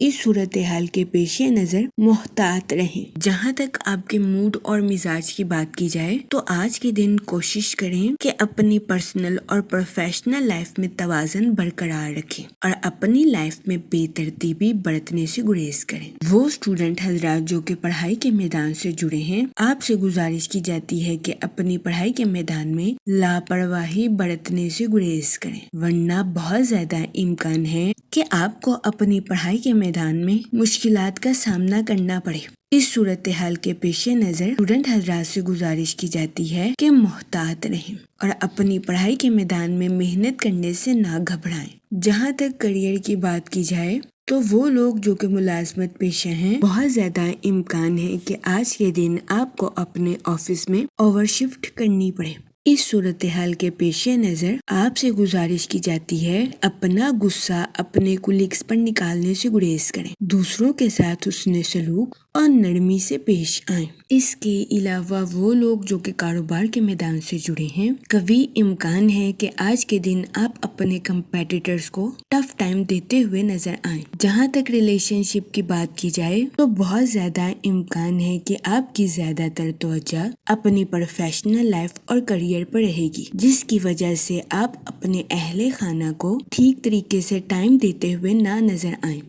Speaker 1: اس صورتحال کے پیش نظر محتاط رہیں۔ جہاں تک آپ کے موڈ اور مزاج کی بات کی جائے تو آج کے دن کوشش کریں کہ اپنی پرسنل اور پروفیشنل لائف میں توازن برقرار رکھیں اور اپنی لائف میں بے ترتیبی برتنے سے گریز کریں۔ وہ اسٹوڈنٹ حضرات جو کہ پڑھائی کے میدان سے جڑے ہیں، آپ سے گزارش کی جاتی ہے کہ اپنی پڑھائی کے میدان میں لاپرواہی برتنے سے گریز کریں، ورنہ بہت زیادہ امکان ہے کہ آپ کو اپنی پڑھائی کے میدان میں مشکلات کا سامنا کرنا پڑے۔ اس صورتحال کے پیش نظر اسٹوڈنٹ حضرات سے گزارش کی جاتی ہے کہ محتاط رہیں اور اپنی پڑھائی کے میدان میں محنت کرنے سے نہ گھبرائیں۔ جہاں تک کریئر کی بات کی جائے تو وہ لوگ جو کہ ملازمت پیشہ ہیں، بہت زیادہ امکان ہے کہ آج کے دن آپ کو اپنے آفس میں اوور شفٹ کرنی پڑے۔ اس صورتحال کے پیش نظر آپ سے گزارش کی جاتی ہے اپنا غصہ اپنے کولیگز پر نکالنے سے گریز کریں، دوسروں کے ساتھ حسن سلوک اور نرمی سے پیش آئیں۔ اس کے علاوہ وہ لوگ جو کہ کاروبار کے میدان سے جڑے ہیں، قوی امکان ہے کہ آج کے دن آپ اپنے کمپیٹیٹرز کو ٹف ٹائم دیتے ہوئے نظر آئیں۔ جہاں تک ریلیشن شپ کی بات کی جائے تو بہت زیادہ امکان ہے کہ آپ کی زیادہ تر توجہ اپنی پروفیشنل لائف اور کریئر پر رہے گی، جس کی وجہ سے آپ اپنے اہل خانہ کو ٹھیک طریقے سے ٹائم دیتے ہوئے نہ نظر آئیں۔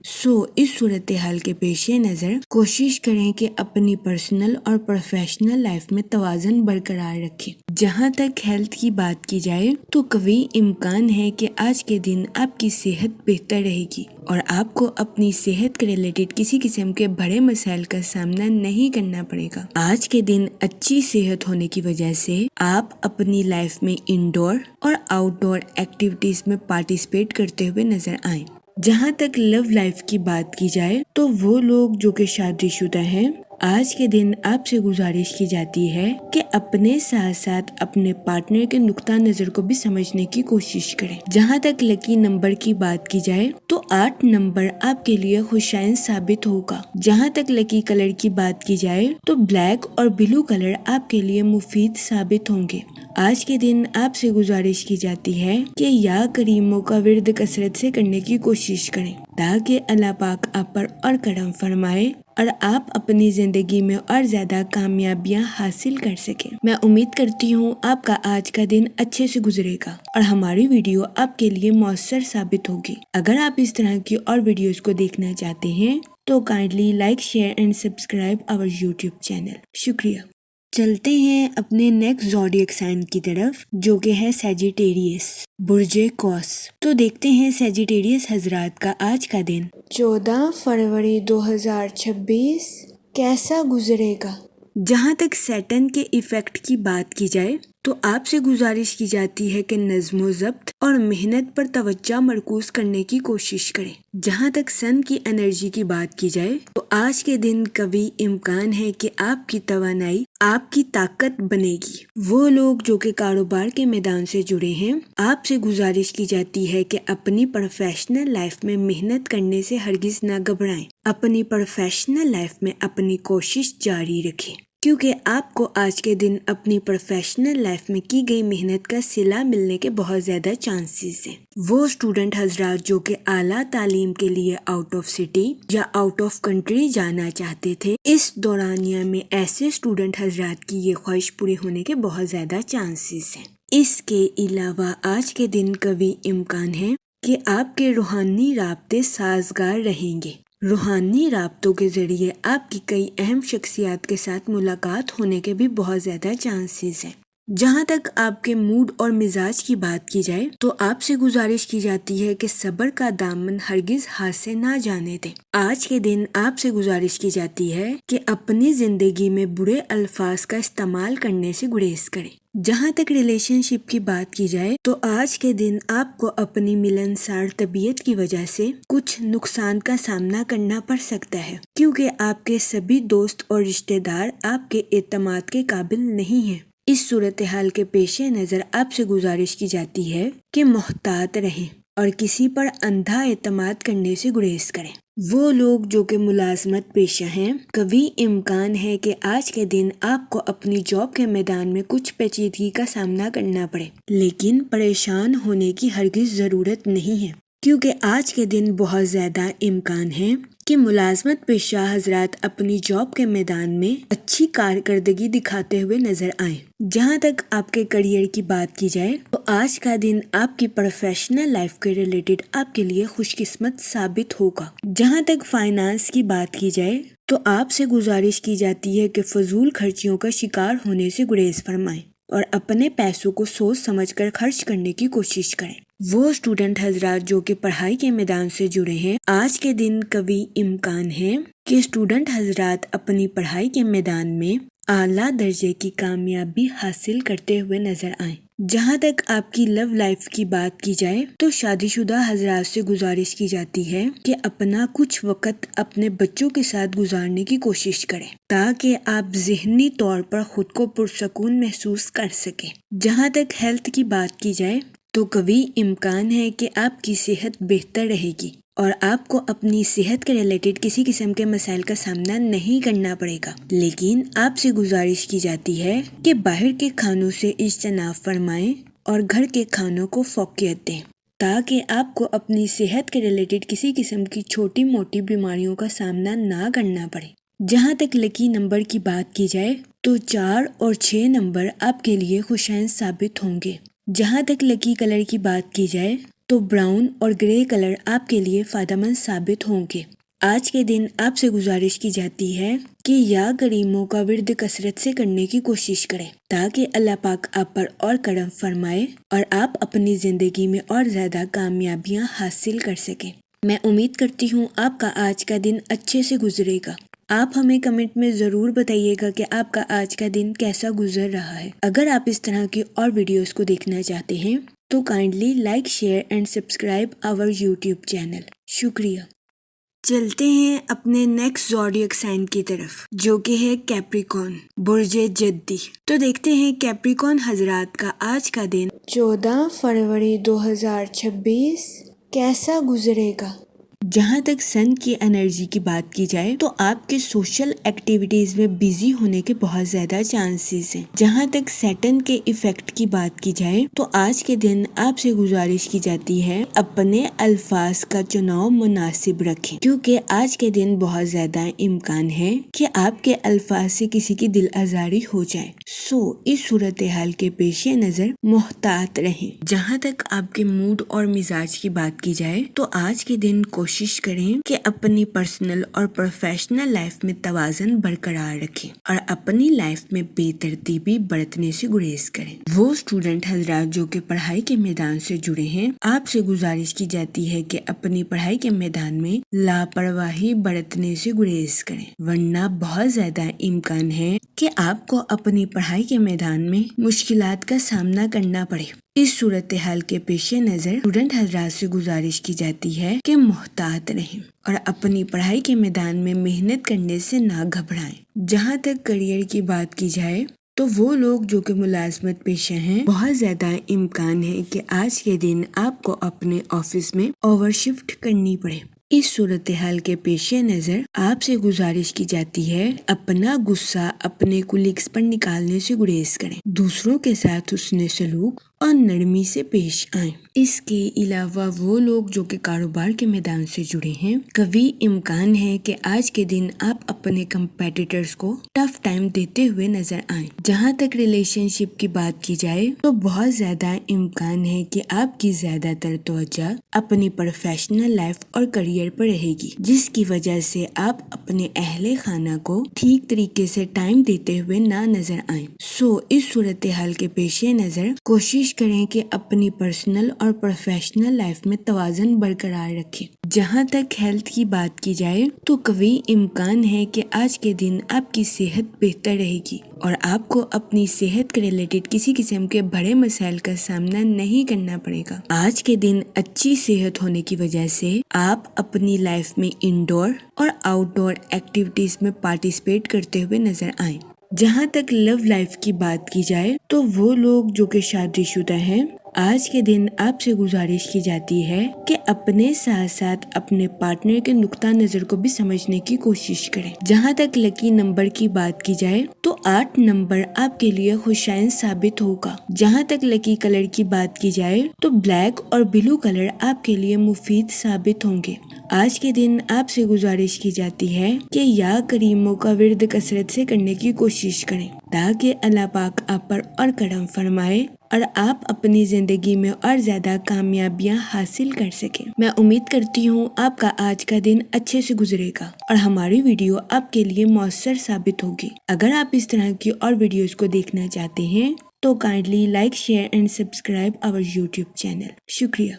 Speaker 1: اس صورتحال کے پیش نظر کوشش کریں کہ اپنی پرسنل اور پروفیشنل لائف میں توازن برقرار رکھیں۔ جہاں تک ہیلتھ کی بات کی جائے تو قوی امکان ہے کہ آج کے دن آپ کی صحت بہتر رہے گی اور آپ کو اپنی صحت کے ریلیٹڈ کسی قسم کے بڑے مسائل کا سامنا نہیں کرنا پڑے گا۔ آج کے دن اچھی صحت ہونے کی وجہ سے آپ اپنی لائف میں انڈور اور آؤٹ ڈور ایکٹیویٹیز میں پارٹیسپیٹ کرتے ہوئے نظر آئیں۔ جہاں تک لو لائف کی بات کی جائے تو وہ لوگ جو کہ شادی شدہ ہیں، آج کے دن آپ سے گزارش کی جاتی ہے کہ اپنے ساتھ ساتھ اپنے پارٹنر کے نقطہ نظر کو بھی سمجھنے کی کوشش کریں۔ جہاں تک لکی نمبر کی بات کی جائے تو 8 نمبر آپ کے لیے خوشائن ثابت ہوگا۔ جہاں تک لکی کلر کی بات کی جائے تو بلیک اور بلو کلر آپ کے لیے مفید ثابت ہوں گے۔ آج کے دن آپ سے گزارش کی جاتی ہے کہ یا کریموں کا ورد کثرت سے کرنے کی کوشش کریں تاکہ اللہ پاک آپ پر اور کرم فرمائے اور آپ اپنی زندگی میں اور زیادہ کامیابیاں حاصل کر سکیں۔ میں امید کرتی ہوں آپ کا آج کا دن اچھے سے گزرے گا اور ہماری ویڈیو آپ کے لیے مؤثر ثابت ہوگی۔ اگر آپ اس طرح کی اور ویڈیوز کو دیکھنا چاہتے ہیں تو kindly like, share and subscribe our YouTube channel. شکریہ۔ چلتے ہیں اپنے نیکسٹ زوڈیک سائن کی طرف جو کہ ہے سیجیٹیریس، برج قوس۔ تو دیکھتے ہیں سیجیٹیریس حضرات کا آج کا دن 14 فروری 2026 کیسا گزرے گا۔ جہاں تک سیٹن کے ایفیکٹ کی بات کی جائے تو آپ سے گزارش کی جاتی ہے کہ نظم و ضبط اور محنت پر توجہ مرکوز کرنے کی کوشش کریں۔ جہاں تک سن کی انرجی کی بات کی جائے تو آج کے دن قوی امکان ہے کہ آپ کی توانائی آپ کی طاقت بنے گی۔ وہ لوگ جو کہ کاروبار کے میدان سے جڑے ہیں، آپ سے گزارش کی جاتی ہے کہ اپنی پروفیشنل لائف میں محنت کرنے سے ہرگز نہ گھبرائیں۔ اپنی پروفیشنل لائف میں اپنی کوشش جاری رکھیں، کیونکہ آپ کو آج کے دن اپنی پروفیشنل لائف میں کی گئی محنت کا صلہ ملنے کے بہت زیادہ چانسز ہیں۔ وہ اسٹوڈنٹ حضرات جو کہ اعلیٰ تعلیم کے لیے آؤٹ آف سٹی یا آؤٹ آف کنٹری جانا چاہتے تھے، اس دورانیہ میں ایسے اسٹوڈنٹ حضرات کی یہ خواہش پوری ہونے کے بہت زیادہ چانسز ہیں۔ اس کے علاوہ آج کے دن قوی امکان ہے کہ آپ کے روحانی رابطے سازگار رہیں گے۔ روحانی رابطوں کے ذریعے آپ کی کئی اہم شخصیات کے ساتھ ملاقات ہونے کے بھی بہت زیادہ چانسز ہیں۔ جہاں تک آپ کے موڈ اور مزاج کی بات کی جائے تو آپ سے گزارش کی جاتی ہے کہ صبر کا دامن ہرگز ہاتھ سے نہ جانے دیں۔ آج کے دن آپ سے گزارش کی جاتی ہے کہ اپنی زندگی میں برے الفاظ کا استعمال کرنے سے گریز کریں۔ جہاں تک ریلیشن شپ کی بات کی جائے تو آج کے دن آپ کو اپنی ملنسار طبیعت کی وجہ سے کچھ نقصان کا سامنا کرنا پڑ سکتا ہے، کیونکہ آپ کے سبھی دوست اور رشتہ دار آپ کے اعتماد کے قابل نہیں ہیں۔ اس صورتحال کے پیش نظر آپ سے گزارش کی جاتی ہے کہ محتاط رہیں اور کسی پر اندھا اعتماد کرنے سے گریز کریں۔ وہ لوگ جو کہ ملازمت پیشہ ہیں، قوی امکان ہے کہ آج کے دن آپ کو اپنی جاب کے میدان میں کچھ پیچیدگی کا سامنا کرنا پڑے، لیکن پریشان ہونے کی ہرگز ضرورت نہیں ہے، کیونکہ آج کے دن بہت زیادہ امکان ہے کہ ملازمت پیشہ حضرات اپنی جاب کے میدان میں اچھی کارکردگی دکھاتے ہوئے نظر آئیں۔ جہاں تک آپ کے کریئر کی بات کی جائے تو آج کا دن آپ کی پروفیشنل لائف کے ریلیٹڈ آپ کے لیے خوش قسمت ثابت ہوگا۔ جہاں تک فائنانس کی بات کی جائے تو آپ سے گزارش کی جاتی ہے کہ فضول خرچیوں کا شکار ہونے سے گریز فرمائیں اور اپنے پیسوں کو سوچ سمجھ کر خرچ کرنے کی کوشش کریں۔ وہ اسٹوڈنٹ حضرات جو کہ پڑھائی کے میدان سے جڑے ہیں، آج کے دن قوی امکان ہے کہ اسٹوڈنٹ حضرات اپنی پڑھائی کے میدان میں اعلیٰ درجے کی کامیابی حاصل کرتے ہوئے نظر آئیں۔ جہاں تک آپ کی لو لائف کی بات کی جائے تو شادی شدہ حضرات سے گزارش کی جاتی ہے کہ اپنا کچھ وقت اپنے بچوں کے ساتھ گزارنے کی کوشش کریں تاکہ آپ ذہنی طور پر خود کو پرسکون محسوس کر سکیں۔ جہاں تک ہیلتھ کی بات کی جائے تو قوی امکان ہے کہ آپ کی صحت بہتر رہے گی اور آپ کو اپنی صحت کے ریلیٹڈ کسی قسم کے مسائل کا سامنا نہیں کرنا پڑے گا، لیکن آپ سے گزارش کی جاتی ہے کہ باہر کے کھانوں سے اجتناب فرمائیں اور گھر کے کھانوں کو فوقیت دیں تاکہ آپ کو اپنی صحت کے ریلیٹڈ کسی قسم کی چھوٹی موٹی بیماریوں کا سامنا نہ کرنا پڑے۔ جہاں تک لکی نمبر کی بات کی جائے تو 4 اور 6 نمبر آپ کے لیے خوشائن ثابت ہوں گے۔ جہاں تک لکی کلر کی بات کی جائے تو براؤن اور گرے کلر آپ کے لیے فائدہ مند ثابت ہوں گے۔ آج کے دن آپ سے گزارش کی جاتی ہے کہ یا کریموں کا ورد کثرت سے کرنے کی کوشش کریں تاکہ اللہ پاک آپ پر اور کرم فرمائے اور آپ اپنی زندگی میں اور زیادہ کامیابیاں حاصل کر سکیں۔ میں امید کرتی ہوں آپ کا آج کا دن اچھے سے گزرے گا۔ آپ ہمیں کمنٹ میں ضرور بتائیے گا کہ آپ کا آج کا دن کیسا گزر رہا ہے۔ اگر آپ اس طرح کی اور ویڈیوز کو دیکھنا چاہتے ہیں تو kindly like, share and subscribe our YouTube channel. شکریہ۔ چلتے ہیں اپنے نیکسٹ زوڈیک سائن کی طرف جو کہ ہے کیپریکون، برج جدی۔ تو دیکھتے ہیں کیپریکون حضرات کا آج کا دن 14 فروری 2026 کیسا گزرے گا۔ جہاں تک سن کی انرجی کی بات کی جائے تو آپ کے سوشل ایکٹیویٹیز میں بیزی ہونے کے بہت زیادہ چانسز ہیں۔ جہاں تک سیٹن کے ایفیکٹ کی بات کی جائے تو آج کے دن آپ سے گزارش کی جاتی ہے اپنے الفاظ کا چناؤ مناسب رکھیں، کیونکہ آج کے دن بہت زیادہ امکان ہے کہ آپ کے الفاظ سے کسی کی دل آزاری ہو جائے۔ اس صورتحال کے پیش نظر محتاط رہیں۔ جہاں تک آپ کے موڈ اور مزاج کی بات کی جائے تو آج کے دن کوشش کوشش کریں کہ اپنی پرسنل اور پروفیشنل لائف میں توازن برقرار رکھیں اور اپنی لائف میں بے ترتیبی برتنے سے گریز کریں۔ وہ اسٹوڈنٹ حضرات جو کہ پڑھائی کے میدان سے جڑے ہیں، آپ سے گزارش کی جاتی ہے کہ اپنی پڑھائی کے میدان میں لاپرواہی برتنے سے گریز کریں، ورنہ بہت زیادہ امکان ہے کہ آپ کو اپنی پڑھائی کے میدان میں مشکلات کا سامنا کرنا پڑے۔ اس صورتحال کے پیش نظر اسٹوڈنٹ حضرات سے گزارش کی جاتی ہے کہ محتاط رہیں اور اپنی پڑھائی کے میدان میں محنت کرنے سے نہ گھبرائیں۔ جہاں تک کریئر کی بات کی جائے تو وہ لوگ جو کہ ملازمت پیشہ ہیں، بہت زیادہ امکان ہے کہ آج کے دن آپ کو اپنے آفس میں اوور شفٹ کرنی پڑے۔ اس صورتحال کے پیش نظر آپ سے گزارش کی جاتی ہے اپنا غصہ اپنے کولیگز پر نکالنے سے گریز کریں، دوسروں کے ساتھ حسن سلوک اور نرمی سے پیش آئیں۔ اس کے علاوہ وہ لوگ جو کہ کاروبار کے میدان سے جڑے ہیں، قوی امکان ہے کہ آج کے دن آپ اپنے کمپیٹیٹرز کو ٹف ٹائم دیتے ہوئے نظر آئیں۔ جہاں تک ریلیشن شپ کی بات کی جائے تو بہت زیادہ امکان ہے کہ آپ کی زیادہ تر توجہ اپنی پروفیشنل لائف اور کریئر پر رہے گی، جس کی وجہ سے آپ اپنے اہل خانہ کو ٹھیک طریقے سے ٹائم دیتے ہوئے نہ نظر آئیں۔ اس صورتحال کے پیش نظر کوشش کریں کہ اپنی پرسنل اور پروفیشنل لائف میں توازن برقرار رکھیں۔ جہاں تک ہیلتھ کی بات کی جائے تو قوی امکان ہے کہ آج کے دن آپ کی صحت بہتر رہے گی اور آپ کو اپنی صحت کے ریلیٹڈ کسی قسم کے بڑے مسائل کا سامنا نہیں کرنا پڑے گا۔ آج کے دن اچھی صحت ہونے کی وجہ سے آپ اپنی لائف میں انڈور اور آؤٹ ڈور ایکٹیویٹیز میں پارٹیسپیٹ کرتے ہوئے نظر آئیں۔ جہاں تک لو لائف کی بات کی جائے تو وہ لوگ جو کہ شادی شدہ ہیں، آج کے دن آپ سے گزارش کی جاتی ہے کہ اپنے ساتھ ساتھ اپنے پارٹنر کے نقطہ نظر کو بھی سمجھنے کی کوشش کریں۔ جہاں تک لکی نمبر کی بات کی جائے تو 8 نمبر آپ کے لیے خوشائن ثابت ہوگا۔ جہاں تک لکی کلر کی بات کی جائے تو بلیک اور بلو کلر آپ کے لیے مفید ثابت ہوں گے۔ آج کے دن آپ سے گزارش کی جاتی ہے کہ یا کریموں کا ورد کثرت سے کرنے کی کوشش کریں تاکہ اللہ پاک آپ پر اور کرم فرمائے اور آپ اپنی زندگی میں اور زیادہ کامیابیاں حاصل کر سکیں۔ میں امید کرتی ہوں آپ کا آج کا دن اچھے سے گزرے گا اور ہماری ویڈیو آپ کے لیے مؤثر ثابت ہوگی۔ اگر آپ اس طرح کی اور ویڈیوز کو دیکھنا چاہتے ہیں تو kindly like, share and subscribe our YouTube channel. شکریہ۔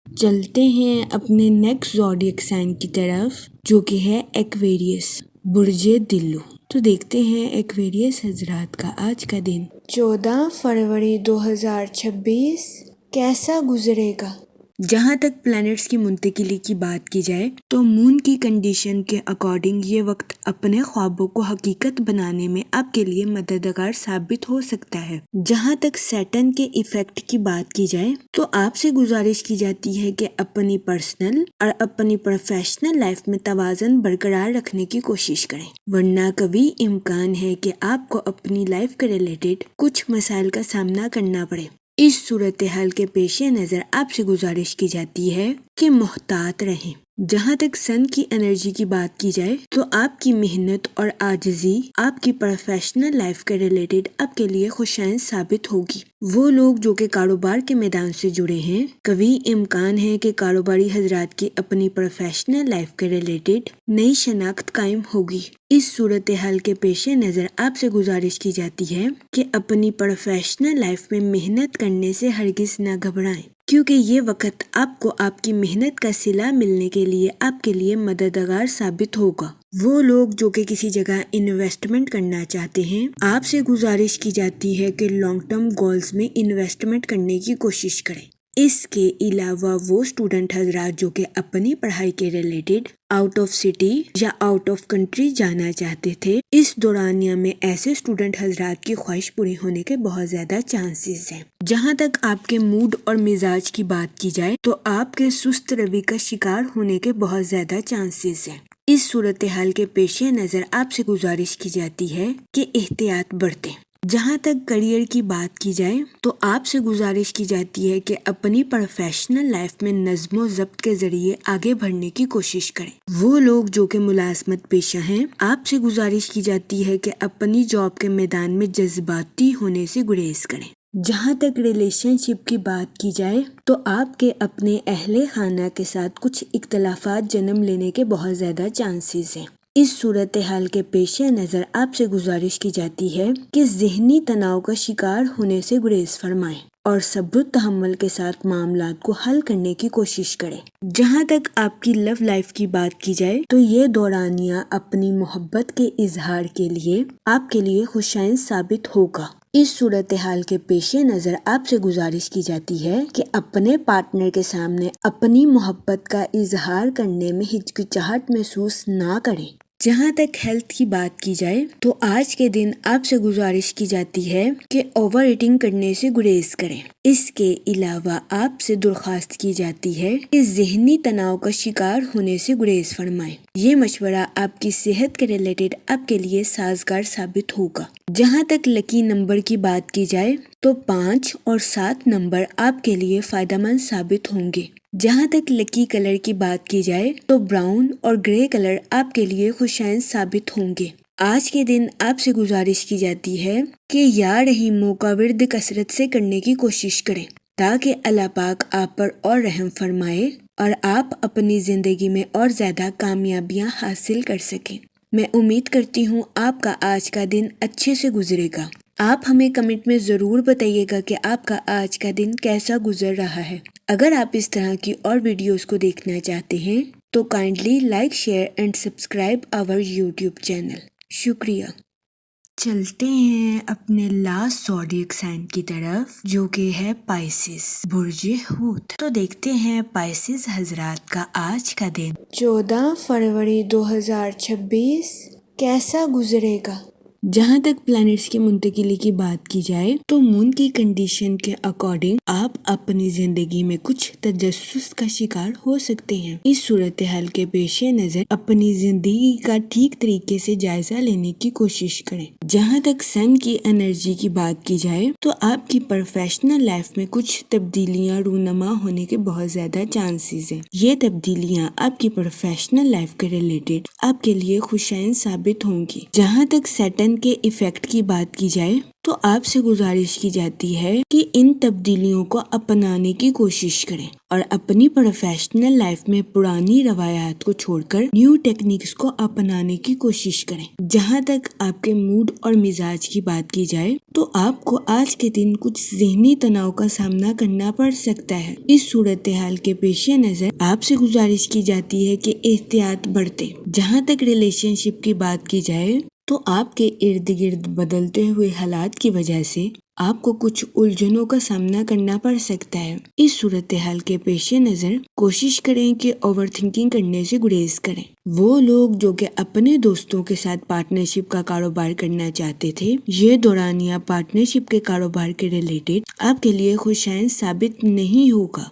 Speaker 1: چلتے ہیں اپنے نیکسٹ زوڈیک سائن کی طرف جو کہ ہے ایکویریس، برج دلو۔ تو دیکھتے ہیں ایکویریس حضرات کا آج کا دن 14 فروری 2026 کیسا گزرے گا۔ جہاں تک پلانٹس کی منتقلی کی بات کی جائے تو مون کی کنڈیشن کے اکارڈنگ یہ وقت اپنے خوابوں کو حقیقت بنانے میں آپ کے لیے مددگار ثابت ہو سکتا ہے۔ جہاں تک سیٹرن کے ایفیکٹ کی بات کی جائے تو آپ سے گزارش کی جاتی ہے کہ اپنی پرسنل اور اپنی پروفیشنل لائف میں توازن برقرار رکھنے کی کوشش کریں، ورنہ کبھی امکان ہے کہ آپ کو اپنی لائف کے ریلیٹڈ کچھ مسائل کا سامنا کرنا پڑے۔ اس صورتحال کے پیش نظر آپ سے گزارش کی جاتی ہے کہ محتاط رہیں۔ جہاں تک سن کی انرجی کی بات کی جائے تو آپ کی محنت اور عاجزی آپ کی پروفیشنل لائف کے ریلیٹڈ آپ کے لیے خوشائن ثابت ہوگی۔ وہ لوگ جو کہ کاروبار کے میدان سے جڑے ہیں، قوی امکان ہے کہ کاروباری حضرات کی اپنی پروفیشنل لائف کے ریلیٹڈ نئی شناخت قائم ہوگی۔ اس صورتحال کے پیش نظر آپ سے گزارش کی جاتی ہے کہ اپنی پروفیشنل لائف میں محنت کرنے سے ہرگز نہ گھبرائیں، کیونکہ یہ وقت آپ کو آپ کی محنت کا صلہ ملنے کے لیے آپ کے لیے مددگار ثابت ہوگا۔ وہ لوگ جو کہ کسی جگہ انویسٹمنٹ کرنا چاہتے ہیں، آپ سے گزارش کی جاتی ہے کہ لانگ ٹرم گولز میں انویسٹمنٹ کرنے کی کوشش کریں۔ اس کے علاوہ وہ اسٹوڈنٹ حضرات جو کہ اپنی پڑھائی کے ریلیٹڈ آؤٹ آف سٹی یا آؤٹ آف کنٹری جانا چاہتے تھے، اس دورانیہ میں ایسے اسٹوڈنٹ حضرات کی خواہش پوری ہونے کے بہت زیادہ چانسز ہیں۔ جہاں تک آپ کے موڈ اور مزاج کی بات کی جائے تو آپ کے سست روی کا شکار ہونے کے بہت زیادہ چانسز ہیں۔ اس صورتحال کے پیش نظر آپ سے گزارش کی جاتی ہے کہ احتیاط برتیں۔ جہاں تک کریئر کی بات کی جائے تو آپ سے گزارش کی جاتی ہے کہ اپنی پروفیشنل لائف میں نظم و ضبط کے ذریعے آگے بڑھنے کی کوشش کریں۔ وہ لوگ جو کہ ملازمت پیشہ ہیں، آپ سے گزارش کی جاتی ہے کہ اپنی جاب کے میدان میں جذباتی ہونے سے گریز کریں۔ جہاں تک ریلیشن شپ کی بات کی جائے تو آپ کے اپنے اہل خانہ کے ساتھ کچھ اختلافات جنم لینے کے بہت زیادہ چانسز ہیں۔ اس صورتحال کے پیش نظر آپ سے گزارش کی جاتی ہے کہ ذہنی تناؤ کا شکار ہونے سے گریز فرمائیں اور صبر تحمل کے ساتھ معاملات کو حل کرنے کی کوشش کریں۔ جہاں تک آپ کی لو لائف کی بات کی جائے تو یہ دورانیہ اپنی محبت کے اظہار کے لیے آپ کے لیے خوشائن ثابت ہوگا۔ اس صورتحال کے پیش نظر آپ سے گزارش کی جاتی ہے کہ اپنے پارٹنر کے سامنے اپنی محبت کا اظہار کرنے میں ہچکچاہٹ محسوس نہ کریں۔ جہاں تک ہیلتھ کی بات کی جائے تو آج کے دن آپ سے گزارش کی جاتی ہے کہ اوور ایٹنگ کرنے سے گریز کریں۔ اس کے علاوہ آپ سے درخواست کی جاتی ہے کہ ذہنی تناؤ کا شکار ہونے سے گریز فرمائیں۔ یہ مشورہ آپ کی صحت کے ریلیٹڈ آپ کے لیے سازگار ثابت ہوگا۔ جہاں تک لکی نمبر کی بات کی جائے تو 5 اور 7 نمبر آپ کے لیے فائدہ مند ثابت ہوں گے۔ جہاں تک لکی کلر کی بات کی جائے تو براؤن اور گرے کلر آپ کے لیے خوشائن ثابت ہوں گے۔ آج کے دن آپ سے گزارش کی جاتی ہے کہ یا رحیموں کا ورد کثرت سے کرنے کی کوشش کریں تاکہ اللہ پاک آپ پر اور رحم فرمائے اور آپ اپنی زندگی میں اور زیادہ کامیابیاں حاصل کر سکیں۔ میں امید کرتی ہوں آپ کا آج کا دن اچھے سے گزرے گا۔ آپ ہمیں کمنٹ میں ضرور بتائیے گا کہ آپ کا آج کا دن کیسا گزر رہا ہے۔ اگر آپ اس طرح کی اور ویڈیوز کو دیکھنا چاہتے ہیں تو kindly like share and subscribe our YouTube channel. شکریہ۔ چلتے ہیں اپنے لاسٹ زوڈیک سائن کی طرف جو کہ ہے پائسس، برج حوت۔ تو دیکھتے ہیں پائسس حضرات کا آج کا دن 14 فروری 2026 کیسا گزرے گا۔ جہاں تک پلانٹس کی منتقلی کی بات کی جائے تو مون کی کنڈیشن کے اکارڈنگ آپ اپنی زندگی میں کچھ تجسس کا شکار ہو سکتے ہیں۔ اس صورتحال کے پیش نظر اپنی زندگی کا ٹھیک طریقے سے جائزہ لینے کی کوشش کریں۔ جہاں تک سن کی انرجی کی بات کی جائے تو آپ کی پروفیشنل لائف میں کچھ تبدیلیاں رونما ہونے کے بہت زیادہ چانسز ہیں۔ یہ تبدیلیاں آپ کی پروفیشنل لائف کے ریلیٹڈ آپ کے لیے خوشائن ثابت ہوں گی۔ جہاں تک سیٹن کے ایفیکٹ کی بات کی جائے تو آپ سے گزارش کی جاتی ہے کہ ان تبدیلیوں کو اپنانے کی کوشش کریں اور اپنی پروفیشنل لائف میں پرانی روایات کو چھوڑ کر نیو ٹیکنیکس کو اپنانے کی کوشش کریں۔ جہاں تک آپ کے موڈ اور مزاج کی بات کی جائے تو آپ کو آج کے دن کچھ ذہنی تناؤ کا سامنا کرنا پڑ سکتا ہے۔ اس صورتحال کے پیش نظر آپ سے گزارش کی جاتی ہے کہ احتیاط برتیں۔ جہاں تک ریلیشن شپ کی بات کی جائے تو آپ کے ارد گرد بدلتے ہوئے حالات کی وجہ سے آپ کو کچھ الجھنوں کا سامنا کرنا پڑ سکتا ہے۔ اس صورتحال کے پیش نظر کوشش کریں کہ اوور تھنکنگ کرنے سے گریز کریں۔ وہ لوگ جو کہ اپنے دوستوں کے ساتھ پارٹنرشپ کا کاروبار کرنا چاہتے تھے، یہ دورانیہ پارٹنرشپ کے کاروبار کے ریلیٹڈ آپ کے لیے خوشائن ثابت نہیں ہوگا۔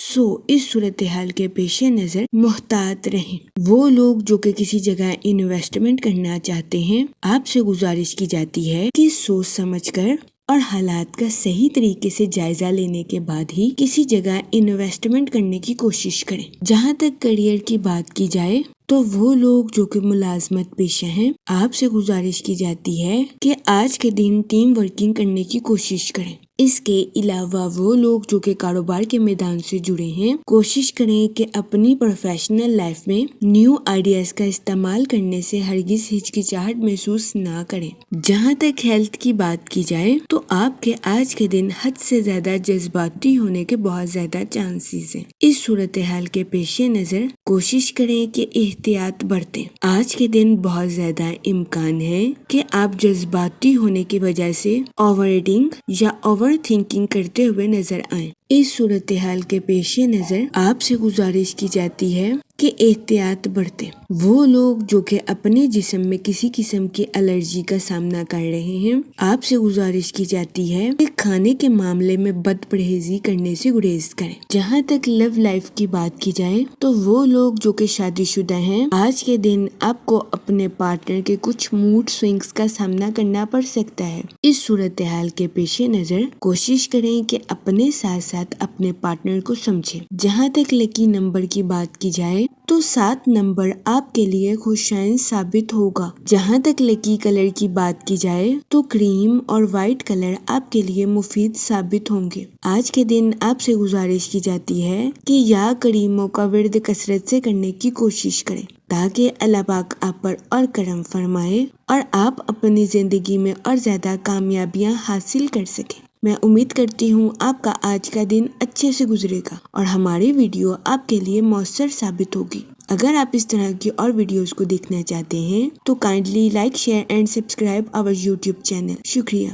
Speaker 1: اس صورتحال کے پیش نظر محتاط رہیں۔ وہ لوگ جو کہ کسی جگہ انویسٹمنٹ کرنا چاہتے ہیں، آپ سے گزارش کی جاتی ہے کہ سوچ سمجھ کر اور حالات کا صحیح طریقے سے جائزہ لینے کے بعد ہی کسی جگہ انویسٹمنٹ کرنے کی کوشش کریں۔ جہاں تک کیریئر کی بات کی جائے تو وہ لوگ جو کہ ملازمت پیشہ ہیں، آپ سے گزارش کی جاتی ہے کہ آج کے دن ٹیم ورکنگ کرنے کی کوشش کریں۔ اس کے علاوہ وہ لوگ جو کہ کاروبار کے میدان سے جڑے ہیں، کوشش کریں کہ اپنی پروفیشنل لائف میں نیو آئیڈیاز کا استعمال کرنے سے ہرگز ہچکچاہٹ محسوس نہ کریں۔ جہاں تک ہیلتھ کی بات کی جائے تو آپ کے آج کے دن حد سے زیادہ جذباتی ہونے کے بہت زیادہ چانسز ہیں۔ اس صورتحال کے پیش نظر کوشش کریں کہ احتیاط برتیں۔ آج کے دن بہت زیادہ امکان ہے کہ آپ جذباتی ہونے کی وجہ سے اوور ایٹنگ یا اوور تھنکنگ کرتے ہوئے نظر آئیں۔ اس صورتحال کے پیش نظر آپ سے گزارش کی جاتی ہے کہ احتیاط برتیں۔ وہ لوگ جو کہ اپنے جسم میں کسی قسم کی الرجی کا سامنا کر رہے ہیں، آپ سے گزارش کی جاتی ہے کہ کھانے کے معاملے میں بد پرہیزی کرنے سے گریز کریں۔ جہاں تک لو لائف کی بات کی جائے تو وہ لوگ جو کہ شادی شدہ ہیں، آج کے دن آپ کو اپنے پارٹنر کے کچھ موڈ سوئنگز کا سامنا کرنا پڑ سکتا ہے۔ اس صورتحال کے پیش نظر کوشش کریں کہ اپنے ساتھ ساتھ ساتھ اپنے پارٹنر کو سمجھیں۔ جہاں تک لکی نمبر کی بات کی جائے تو 7 نمبر آپ کے لیے خوشائن ثابت ہوگا۔ جہاں تک لکی کلر کی بات کی جائے تو کریم اور وائٹ کلر آپ کے لیے مفید ثابت ہوں گے۔ آج کے دن آپ سے گزارش کی جاتی ہے کہ یا کریموں کا ورد کثرت سے کرنے کی کوشش کریں تاکہ اللہ پاک آپ پر اور کرم فرمائے اور آپ اپنی زندگی میں اور زیادہ کامیابیاں حاصل کر سکیں۔ میں امید کرتی ہوں آپ کا آج کا دن اچھے سے گزرے گا اور ہماری ویڈیو آپ کے لیے مؤثر ثابت ہوگی۔ اگر آپ اس طرح کی اور ویڈیوز کو دیکھنا چاہتے ہیں تو kindly like, share and subscribe our YouTube channel. شکریہ۔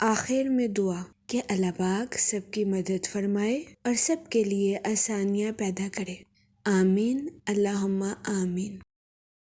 Speaker 1: آخر میں دعا کہ اللہ پاک سب کی مدد فرمائے اور سب کے لیے آسانیاں پیدا کرے۔ آمین، اللہم آمین۔